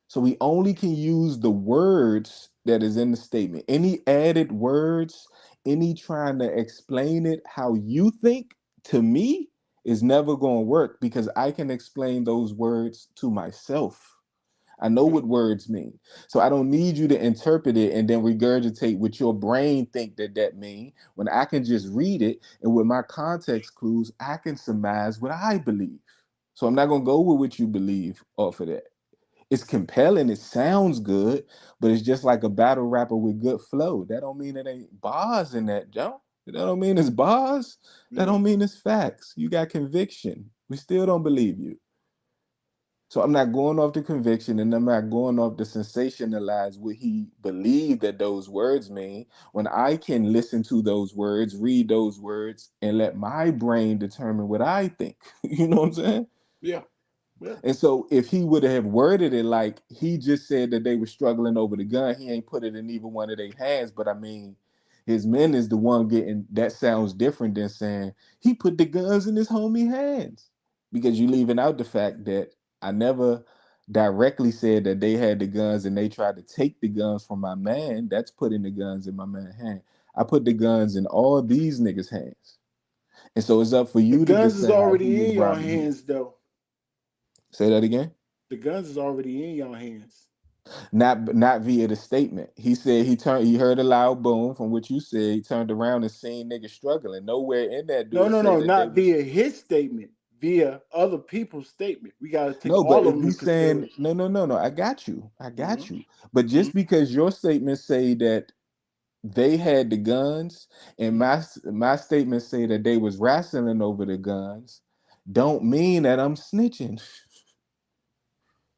So we only can use the words that is in the statement. Any added words, any trying to explain it how you think to me is never going to work because I can explain those words to myself. I know Okay. what words mean. So I don't need you to interpret it and then regurgitate what your brain think that mean when I can just read it and with my context clues I can surmise what I believe. So I'm not going to go with what you believe off of that. It's compelling, it sounds good, but it's just like a battle rapper with good flow. That don't mean it ain't bars in that, Joe. That don't mean it's bars. That Yeah. don't mean it's facts. You got conviction. We still don't believe you. So I'm not going off the conviction, and I'm not going off the sensationalize what he believed that those words mean. When I can listen to those words, read those words, and let my brain determine what I think. You know what I'm saying? Yeah. Yeah. And so if he would have worded it like he just said that they were struggling over the gun, he ain't put it in either one of their hands. But I mean, his men is the one getting that sounds different than saying he put the guns in his homie hands. Because you leaving out the fact that I never directly said that they had the guns and they tried to take the guns from my man. That's putting the guns in my man's hand. I put the guns in all these niggas' hands. And so it's up for The you to guns is decide who already was in your robbing who. hands, though. Say that again. The guns is already in your hands. Not via the statement. He said he heard a loud boom from what you said. He turned around and seen niggas struggling. Nowhere in that do No, it no, say no, that they not was via his statement, via other people's statement. We got to take no, but all of if them into he's saying consideration. no, I got you. I Hmm. got you. But Hmm. just because your statements say that they had the guns and my statements say that they was wrestling over the guns, don't mean that I'm snitching.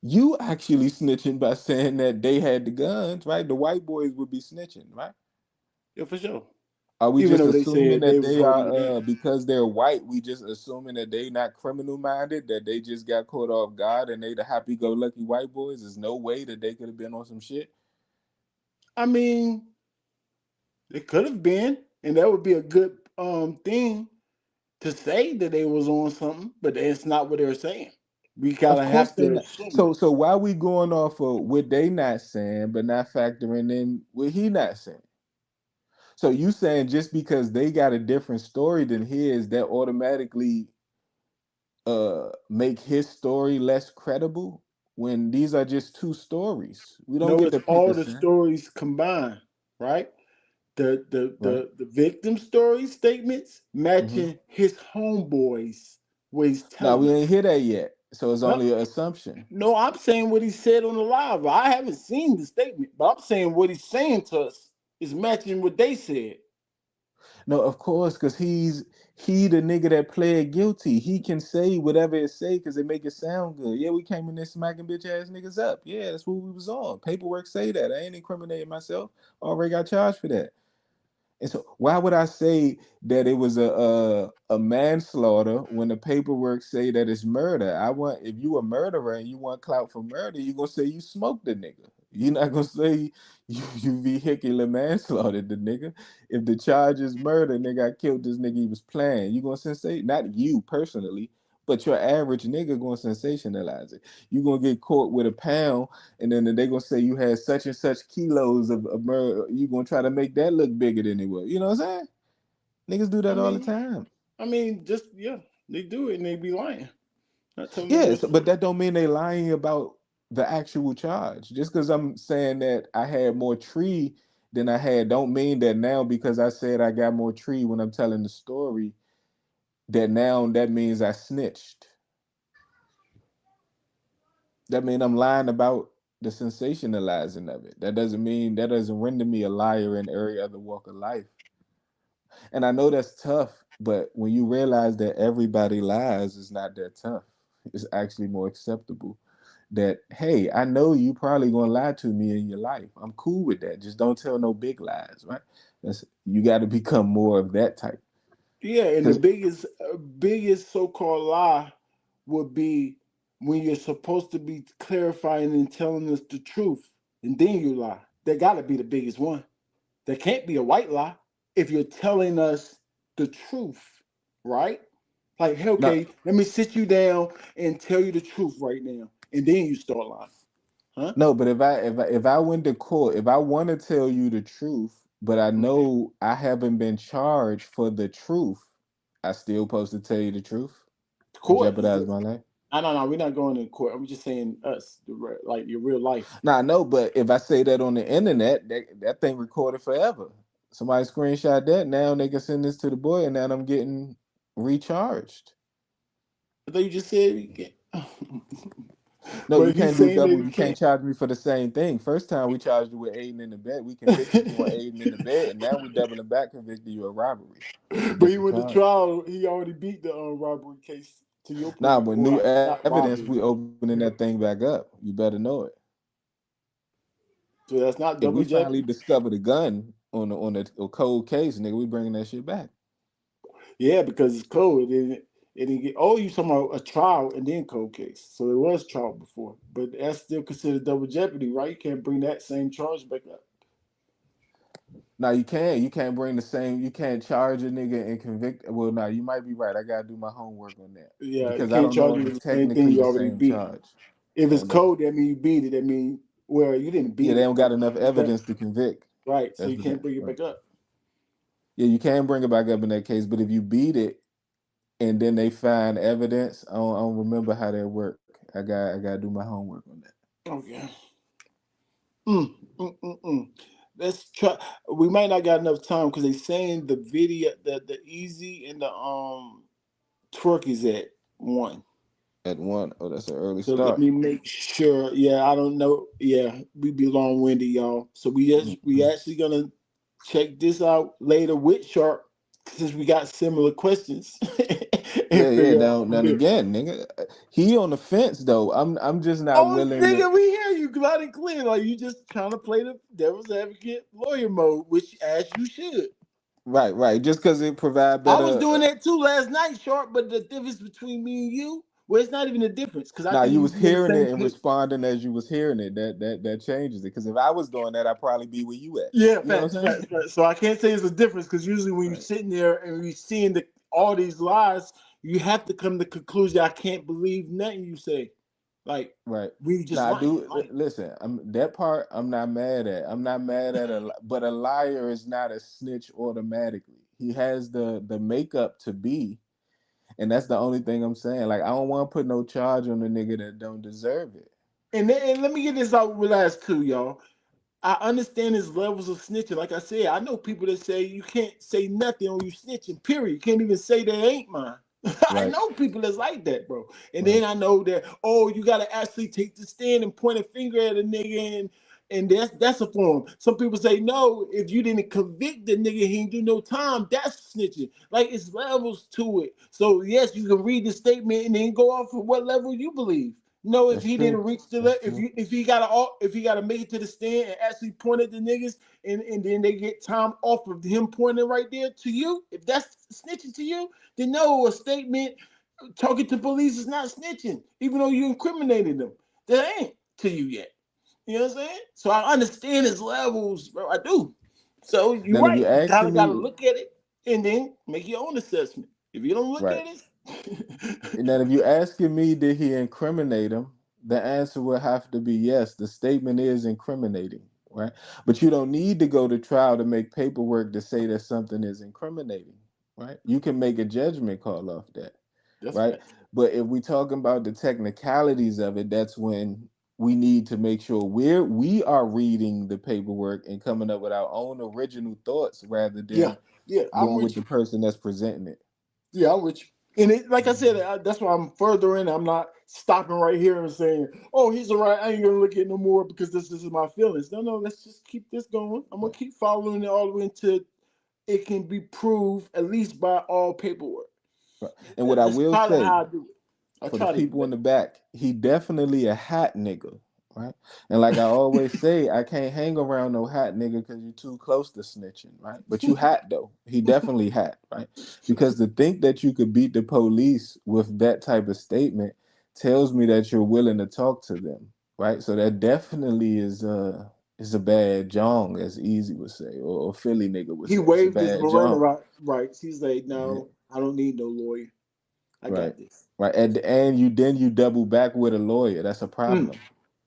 You actually snitching by saying that they had the guns, right? The white boys would be snitching, right? Yeah, for sure. Are we Even just though they assuming said they that was they holding the are gun. because they're white, we just assuming that they not criminal minded, that they just got caught off guard and they the happy go lucky white boys? There's no way that they could have been on some shit. I mean, it could have been, and that would be a good thing to say that they was on something, but that's not what they're saying. We Of gotta course have they to not. assume it. So why we going off of what they not saying, but not factoring in what he not saying? So you saying just because they got a different story than his, that automatically make his story less credible when these are just two stories. We don't No, get it's to pick a all the sin, stories combined, right? The the right? the the victim story statements Hmm. matching his homeboys what he's Now telling we ain't us. hear that yet, so it's No, only an assumption. no, I'm saying what he said on the live. I haven't seen the statement, but I'm saying what he's saying to us is matching what they said. No, of course, because he the nigga that pled guilty. He can say whatever it say because it make it sound good. Yeah, we came in there smacking bitch ass niggas up. Yeah, that's what we was on. Paperwork say that. I ain't incriminating myself. Already got charged for that. And so why would I say that it was a manslaughter when the paperwork say that it's murder? I want if you a murderer and you want clout for murder, you gonna say you smoked the nigga. You're not gonna say you vehicular manslaughter the nigga. If the charge is murder, nigga, I killed this nigga, he was playing. You gonna sensate not you personally, but your average nigga gonna sensationalize it. You gonna get caught with a pound and then they gonna say you had such and such kilos of murder. You gonna try to make that look bigger than it was. You know what I'm saying? Niggas do I that all the mean, time. just yeah, they do it and they be lying, not telling the real Yes, but story. that don't mean they lying about the actual charge. Just because I'm saying that I had more tree than I had, don't mean that now because I said I got more tree when I'm telling the story, that now that means I snitched. That mean I'm lying about the sensationalizing of it. That doesn't render me a liar in every other walk of life. And I know that's tough, but when you realize that everybody lies, it's not that tough. It's actually more acceptable. That hey, I know you probably gonna lie to me in your life. I'm cool with that. Just don't tell no big lies, right? That's you got to become more of that type. Yeah, and the Because biggest so-called lie would be when you're supposed to be clarifying and telling us the truth, and then you lie. That got to be the biggest one. There can't be a white lie if you're telling us the truth, right? Like, hey, no, okay, let me sit you down and tell you the truth right now, and then you start lying, huh? no, but if I went to court, if I want to tell you the truth, but I Okay, know I haven't been charged for the truth, I still supposed to tell you the truth and court is jeopardize my different. life. No, we're not going to court. I'm just saying us, like your real life. Now I know, but if I say that on the internet, that thing recorded forever. Somebody screenshot that. Now they can send this to the boy, and now I'm getting recharged. I thought you just said you can't. No, you But he's can't do saying that double. he You can't can't. charge me for the same thing. First time we charged you with aiding in the bed. We convicted you on aiding in the bed, and now we doubling back, convicted you of robbery. But he Different went to charge. trial. He already beat the robbery case. To your Nah, point, with or new not evidence, we robbery. opening that thing back up. You better know it. So that's If not we double finally jeopardy. discover the gun on a cold case, nigga, we bringing that shit back. Yeah, because it's cold. It didn't get. Oh, you talking about a trial and then cold case. So it was trial before, but that's still considered double jeopardy, right? You can't bring that same charge back up. Now you can. You can't bring the same. You can't charge a nigga and convict. Well, now you might be right. I gotta do my homework on that Yeah, you because I can't don't know charge if you with it's the same thing technically you the already same beat. charge. If Oh it's no. cold, that means you beat it. That means well, you didn't Yeah, beat they it, don't got but enough it's that evidence to convict. right. So That's you what they. can't bring it Right. back up. Yeah, you can bring it back up in that case, but if you beat it and then they find evidence, I don't remember how that work. I gotta do my homework on that. Okay. Mm, mm. Let's try. We might not got enough time because they saying the video, the easy and the twerk is at 1. At one, oh, that's an early So let start. me make sure. Yeah, I don't know. Yeah, we be long winded, y'all. So we Mhm. actually gonna check this out later with Sharp since we got similar questions Yeah, and yeah. figure out Now, from now there. again, nigga, he on the fence though. I'm just not Oh, willing to. nigga, we hear you loud and clear. Like you just trying to play the devil's advocate lawyer mode, which as you should. Right, right. Just because it provide I was better. doing that too last night, Sharp. But the difference between me and you, well, it's not even a difference because I Now think you we was be on the hearing same it and page. responding as you was hearing it. That changes it. Because if I was doing that, I'd probably be where you at. Yeah, You know what facts, I'm facts, saying? facts. So I can't say it's a difference because usually when you're Right, sitting there and you're seeing all these lies, you have to come to the conclusion I can't believe nothing you say. Like right. we just Now I lying, do lying. listen. That part I'm not mad at. I'm not mad at but a liar is not a snitch automatically. He has the makeup to be, and that's the only thing I'm saying. Like I don't want to put no charge on the nigga that don't deserve it. And let me get this out with last two, y'all. I understand his levels of snitching. Like I said, I know people that say you can't say nothing on you snitching, period. You can't even say that ain't mine. I Right, know people that's like that, bro. And right. then I know that, oh, you gotta actually take the stand and point a finger at a nigga and that's a form. Some people say, no, if you didn't convict the nigga, he didn't do no time, that's snitching. Like it's levels to it. So yes, you can read the statement and then go off of what level you believe. No, if That's he true. didn't reach the That's if true. he gotta make it to the stand and actually point at the niggas and then they get time off of him pointing right there to you, if that's snitching to you, then no, a statement talking to police is not snitching, even though you incriminated them. That ain't to you yet. You know what I'm saying? So I understand his levels, bro. I do. So you're Then if right. you're You asking gotta me, look at it and then make your own assessment. If you don't look right, at it, and then if you're asking me, did he incriminate him? The answer will have to be yes. The statement is incriminating, right? But you don't need to go to trial to make paperwork to say that something is incriminating, right? You can make a judgment call off that, that's right? facts. But if we're talking about the technicalities of it, that's when we need to make sure we are reading the paperwork and coming up with our own original thoughts rather Yeah, than yeah, I'm going with with the you. person that's presenting it. Yeah, I'm with you. And it, like I said, Mhm. that's why I'm further in. I'm not stopping right here and saying, "Oh, he's all right. I ain't gonna look at no more because this is my feelings." No, no. Let's just keep this going. I'm gonna keep following it all the way until it can be proved, at least by all paperwork. Right. And what I That's will probably say how I do it. I for the try to do people in the back, he definitely a hot nigga, right? And like I always say, I can't hang around no hot nigga because you're too close to snitching, right? But you hot though. He definitely hot, right? Because to think that you could beat the police with that type of statement tells me that you're willing to talk to them, right? So that definitely is a bad jong, as Easy would say, or Philly nigga would He say. It's a waived his bad Miranda jong. rights. He's like, Yeah. "No, I don't need no lawyer. I Right. got this." Right. And you double back with a lawyer. That's a Mm, problem.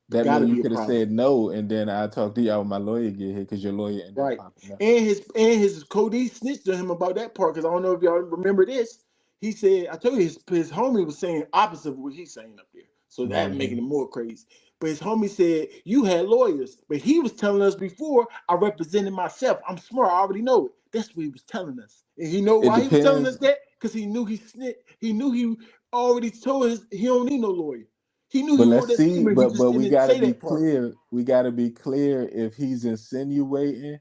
That gotta means you be a could have problem. said no, and then I talk to y'all when my lawyer get here because your lawyer ended up Right. popping up. And his Cody snitched on him about that part because I don't know if y'all remember this. He said, I told you his homie was saying opposite of what he's saying up there. So that Hmm. making it more crazy. But his homie said, you had lawyers. But he was telling us before, I represented myself. I'm smart. I already know it. That's what he was telling us. And he know It why he was telling us depends, that? Because he knew he snitched. He knew he already told us he don't need no lawyer. He knew he but wrote let's that see. statement. He But just we didn't gotta say be that part. clear. We gotta be clear if he's insinuating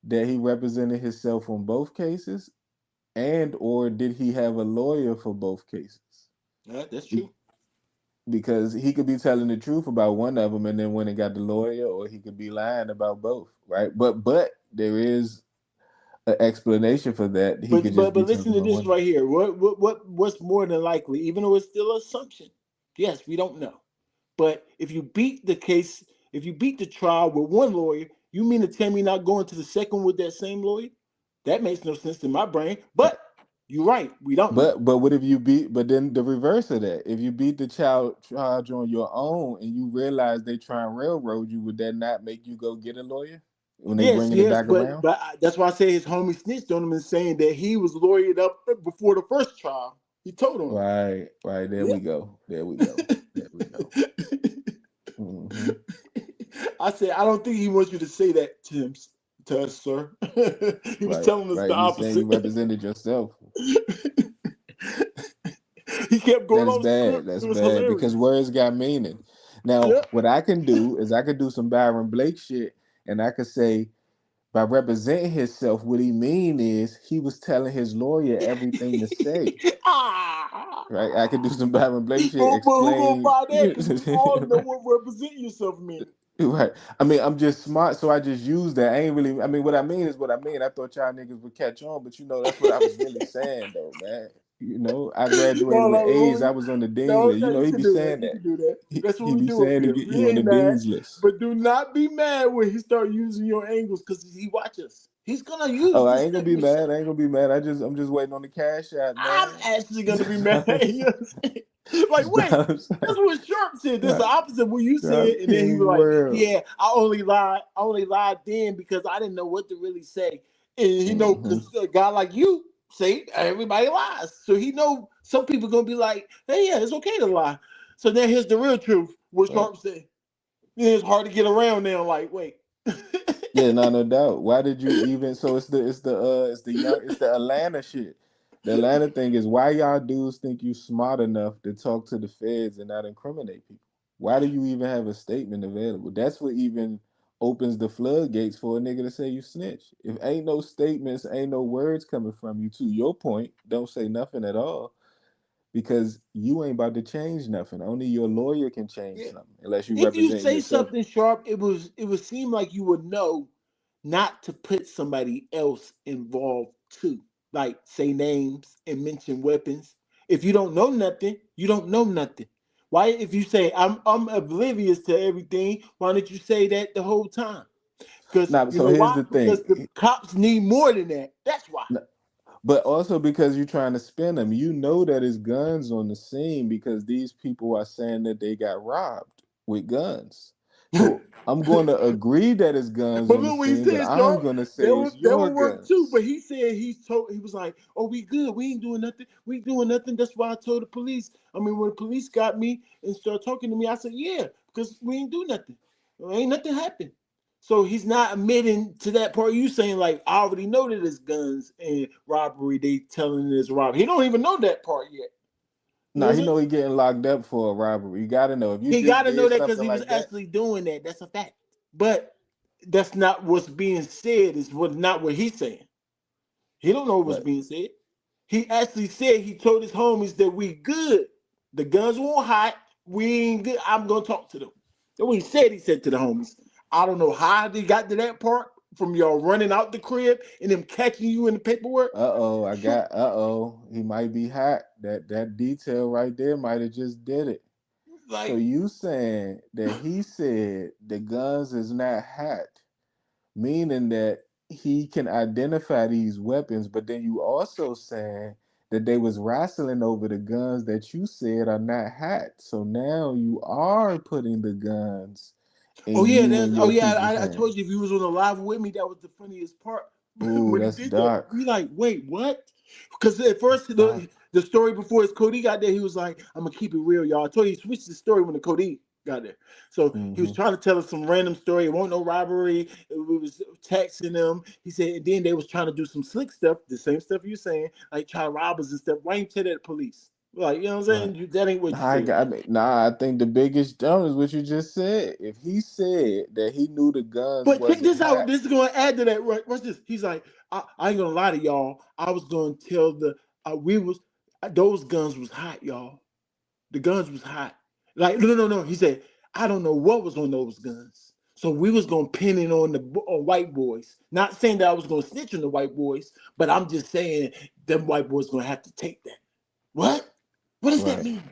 that he represented himself on both cases, and or did he have a lawyer for both cases? That's true. Because he could be telling the truth about one of them and then when it got the lawyer, or he could be lying about both, right? But there is an explanation for that. He could just But be listen talking to about this one. right here. What's more than likely, even though it's still an assumption? Yes, we don't know. But if you beat the case, if you beat the trial with one lawyer, you mean to tell me not going to the second with that same lawyer? That makes no sense in my brain. But you're right. We don't know. But what if you beat? But then the reverse of that, if you beat the charge on your own and you realize they try and railroad you, would that not make you go get a lawyer when they Yes, bringing it yes, back around? but that's why I say his homie snitched on him and saying that he was lawyered up before the first trial. He told on him. Right, right. There we go. There we go. There we go. Hmm. I said, I don't think he wants you to say that to us, sir. He was Right, telling us right. the You saying opposite. you represented yourself? He kept going That's on bad. script. It That's was bad because hilarious. words got meaning. Now, Yeah. what I can do is I could do some Byron Blake shit, and I could say by representing himself, what he mean is he was telling his lawyer everything to say. Ah. Right? I could do some Byron Blake shit, But who gonna explain. buy that? Because we all know what represent yourself means. Right. I mean, I'm just smart, so I just use that. I ain't really. I mean, what I mean is what I mean. I thought y'all niggas would catch on, but that's what I was really saying, though, man. I graduated No, with no, A's. I no, was on the dean's no, list. no, you He can be do that. saying You that. can do that. That's what He we be do up saying here. he We on the ain't mad. dean's list. But do not be mad when he start using your angles because he watches. He's gonna Oh, use I this ain't gonna stuff be you say. mad. I ain't gonna be mad. I'm just waiting on the cash out, I'm man. actually gonna be mad. You know what I'm saying? Like, wait, that's what Sharp said. That's the opposite of what you said. Drop And then he King was like, World. yeah, I only lied then because I didn't know what to really say. And he know Hmm. because a guy like you say everybody lies. So he know some people gonna be like, hey, yeah, it's okay to lie. So then here's the real truth. What Right. Sharp said. It's hard to get around now. Like, wait. Yeah, no doubt. Why did you even? So it's the Atlanta shit. The Atlanta thing is why y'all dudes think you smart enough to talk to the feds and not incriminate people. Why do you even have a statement available? That's what even opens the floodgates for a nigga to say you snitch. If ain't no statements, ain't no words coming from you. To your point, don't say nothing at all because you ain't about to change nothing. Only your lawyer can change Yeah. something unless you If you represent say yourself. something sharp, it would seem like you would know not to put somebody else involved too. Like say names and mention weapons. If you don't know nothing, you don't know nothing. Why if you say I'm oblivious to everything, why don't you say that the whole time? Because Now, you so know here's why? the Because thing. the cops need more than that. That's why. But also because you're trying to spin them, you know that it's guns on the scene because these people are saying that they got robbed with guns. So I'm going to agree that it's guns But on the look what he scene, but said, I'm Sharp. going to say it's That your would work too. But guns. he said he was like, "Oh, we good. We ain't doing nothing. We ain't doing nothing." That's why I told the police. I mean, when the police got me and started talking to me, I said, "Yeah, because we ain't do nothing. Ain't nothing happened." So he's not admitting to that part. You saying like, "I already know that it's guns and robbery." They telling it it's robbery. He don't even know that part yet. You know Now what I'm he saying? know he getting locked up for a robbery. You got to know if you He got just to know did that because something he was like that. actually doing that. That's a fact. But that's not what's being said. Is what not what he's saying. He don't know what's Right. being said. He actually said he told his homies that we good. The guns won't hot. We ain't good. I'm gonna talk to them. That's what he said. He said to the homies. I don't know how they got to that part from y'all running out the crib and them catching you in the paperwork. Sure. He might be hot. That detail right there might have just did it. So Like, you saying that he said the guns is not hot, meaning that he can identify these weapons, but then you also saying that they was wrestling over the guns that you said are not hot. So now you are putting the guns oh in yeah, you that's and oh your yeah. people's I told hands. you if you was on the live with me, that was the funniest part Ooh, when he that's did that. dark. We like, wait, what? Because at first Dark. the story before his Cody got there, he was like, "I'm gonna keep it real, y'all." I told you he switched the story when the Cody got there. So he was Hmm. trying to tell us some random story. It wasn't no robbery. We was texting them. He said, and then they was trying to do some slick stuff, the same stuff you saying, like try to rob us and stuff. Why ain't you tell that to police? Like, you know what I'm Right. saying? That ain't what you said. I think the biggest jump is what you just said. If he said that he knew the guns But check wasn't this out. hot, This is going to add to that. Right? Watch this. He's like, I ain't going to lie to y'all. I was going to tell we was, those guns was hot, y'all. The guns was hot. Like, no. He said, I don't know what was on those guns. So we was gonna pin it on the white boys. Not saying that I was gonna snitch on the white boys, but I'm just saying them white boys gonna have to take that. What? What does that mean?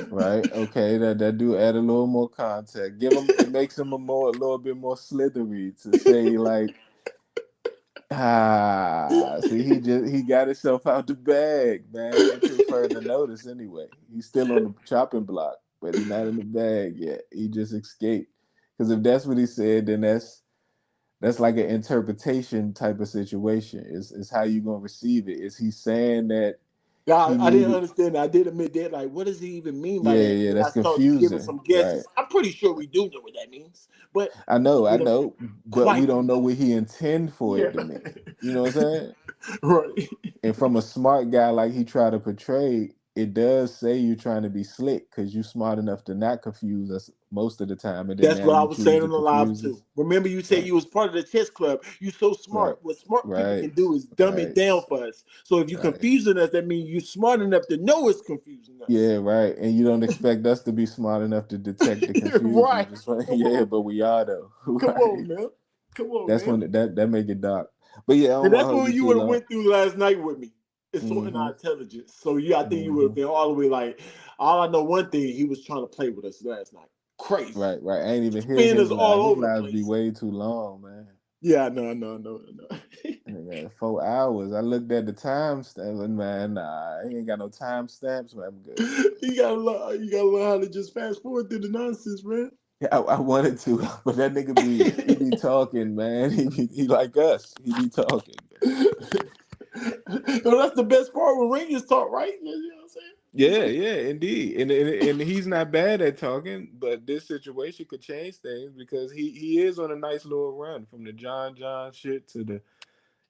Right. Okay. That do add a little more context. Give him. It makes him a little bit more slithery to say like, see, he got himself out the bag, man, until further notice. Anyway, he's still on the chopping block, but he's not in the bag yet. He just escaped. Because if that's what he said, then that's like an interpretation type of situation. Is how you gonna receive it? Is he saying that? I didn't understand that. I did admit that. Like, what does he even mean by that? Yeah, And that's I started giving confusing. some guesses. Right. I'm pretty sure we do know what that means, but I know, but we quite don't know what he intend for it to mean. You know what I'm saying? Right. And from a smart guy like he tried to portray, it does say you're trying to be slick because you're smart enough to not confuse us most of the time, and then That's now what I you was choose saying to on the live confuse too. us. Remember, you said Right. you was part of the chess club. You so smart. Right. What smart people Right. can do is dumb it Right. down for us. So if you're Right. confusing us, that means you're smart enough to know it's confusing us. Yeah, right. And you don't expect us to be smart enough to detect the confusion. Right. Just like, yeah, but we are though. Come Right. on, man. Come on, That's man. when that make it dark. But yeah, I don't And want that's to hold what you you too would have long. went through last night with me. It's sorting our intelligence. So I think you would have been all the way like, all I know one thing, he was trying to play with us last night. Crazy. Right. I ain't even hear Spin his us all live. His over the lives be place. way too long, man. Yeah, no. Yeah, 4 hours. I looked at the timestamp, and man, nah, he ain't got no timestamps, man. I'm good. You gotta learn how to just fast forward through the nonsense, man. Yeah, I wanted to, but that nigga he be talking, man. He like us. He be talking. No, that's the best part when Rangers talk, right? You know what I'm saying? Yeah, indeed. And he's not bad at talking, but this situation could change things because he is on a nice little run from the John shit to the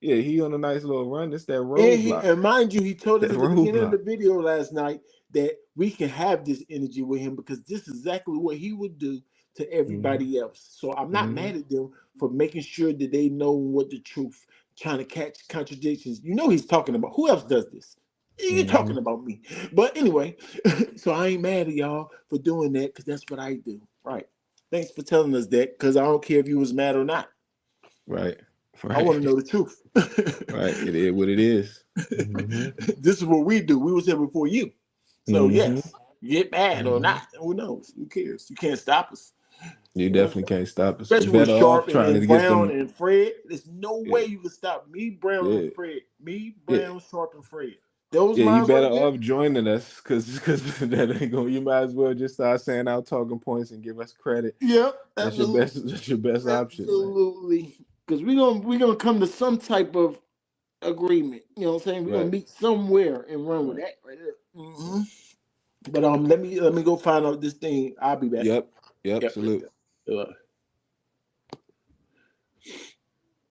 he on a nice little run. It's that roadblock. And mind you, he told us That at the beginning of the roadblock. video last night that we can have this energy with him because this is exactly what he would do to everybody else. So I'm not mad at them for making sure that they know what the truth, trying to catch contradictions. You know he's talking about who else does this? You're talking about me. But anyway, so I ain't mad at y'all for doing that because that's what I do. Right. Thanks for telling us that because I don't care if you was mad or not. Right. I want to know the truth. Right. It is what it is. This is what we do. We was here before you. So yes, get mad or not. Who knows? Who cares? You can't stop us. You definitely can't stop us. Especially with Better off Sharp trying and to get Brown some. and Fred. There's no way you can stop me, Brown, Yeah. and Fred. Me, Yeah. Brown, Sharp, and Fred. Those Yeah, you minds better right there. off joining us because that ain't going. You might as well just start saying our talking points and give us credit. Yep, That's absolutely. your best option, man. Absolutely. Because we're gonna come to some type of agreement. You know what I'm saying? We're gonna Right. meet somewhere and run with that right there. But let me go find out this thing. I'll be back. Yep. Salute.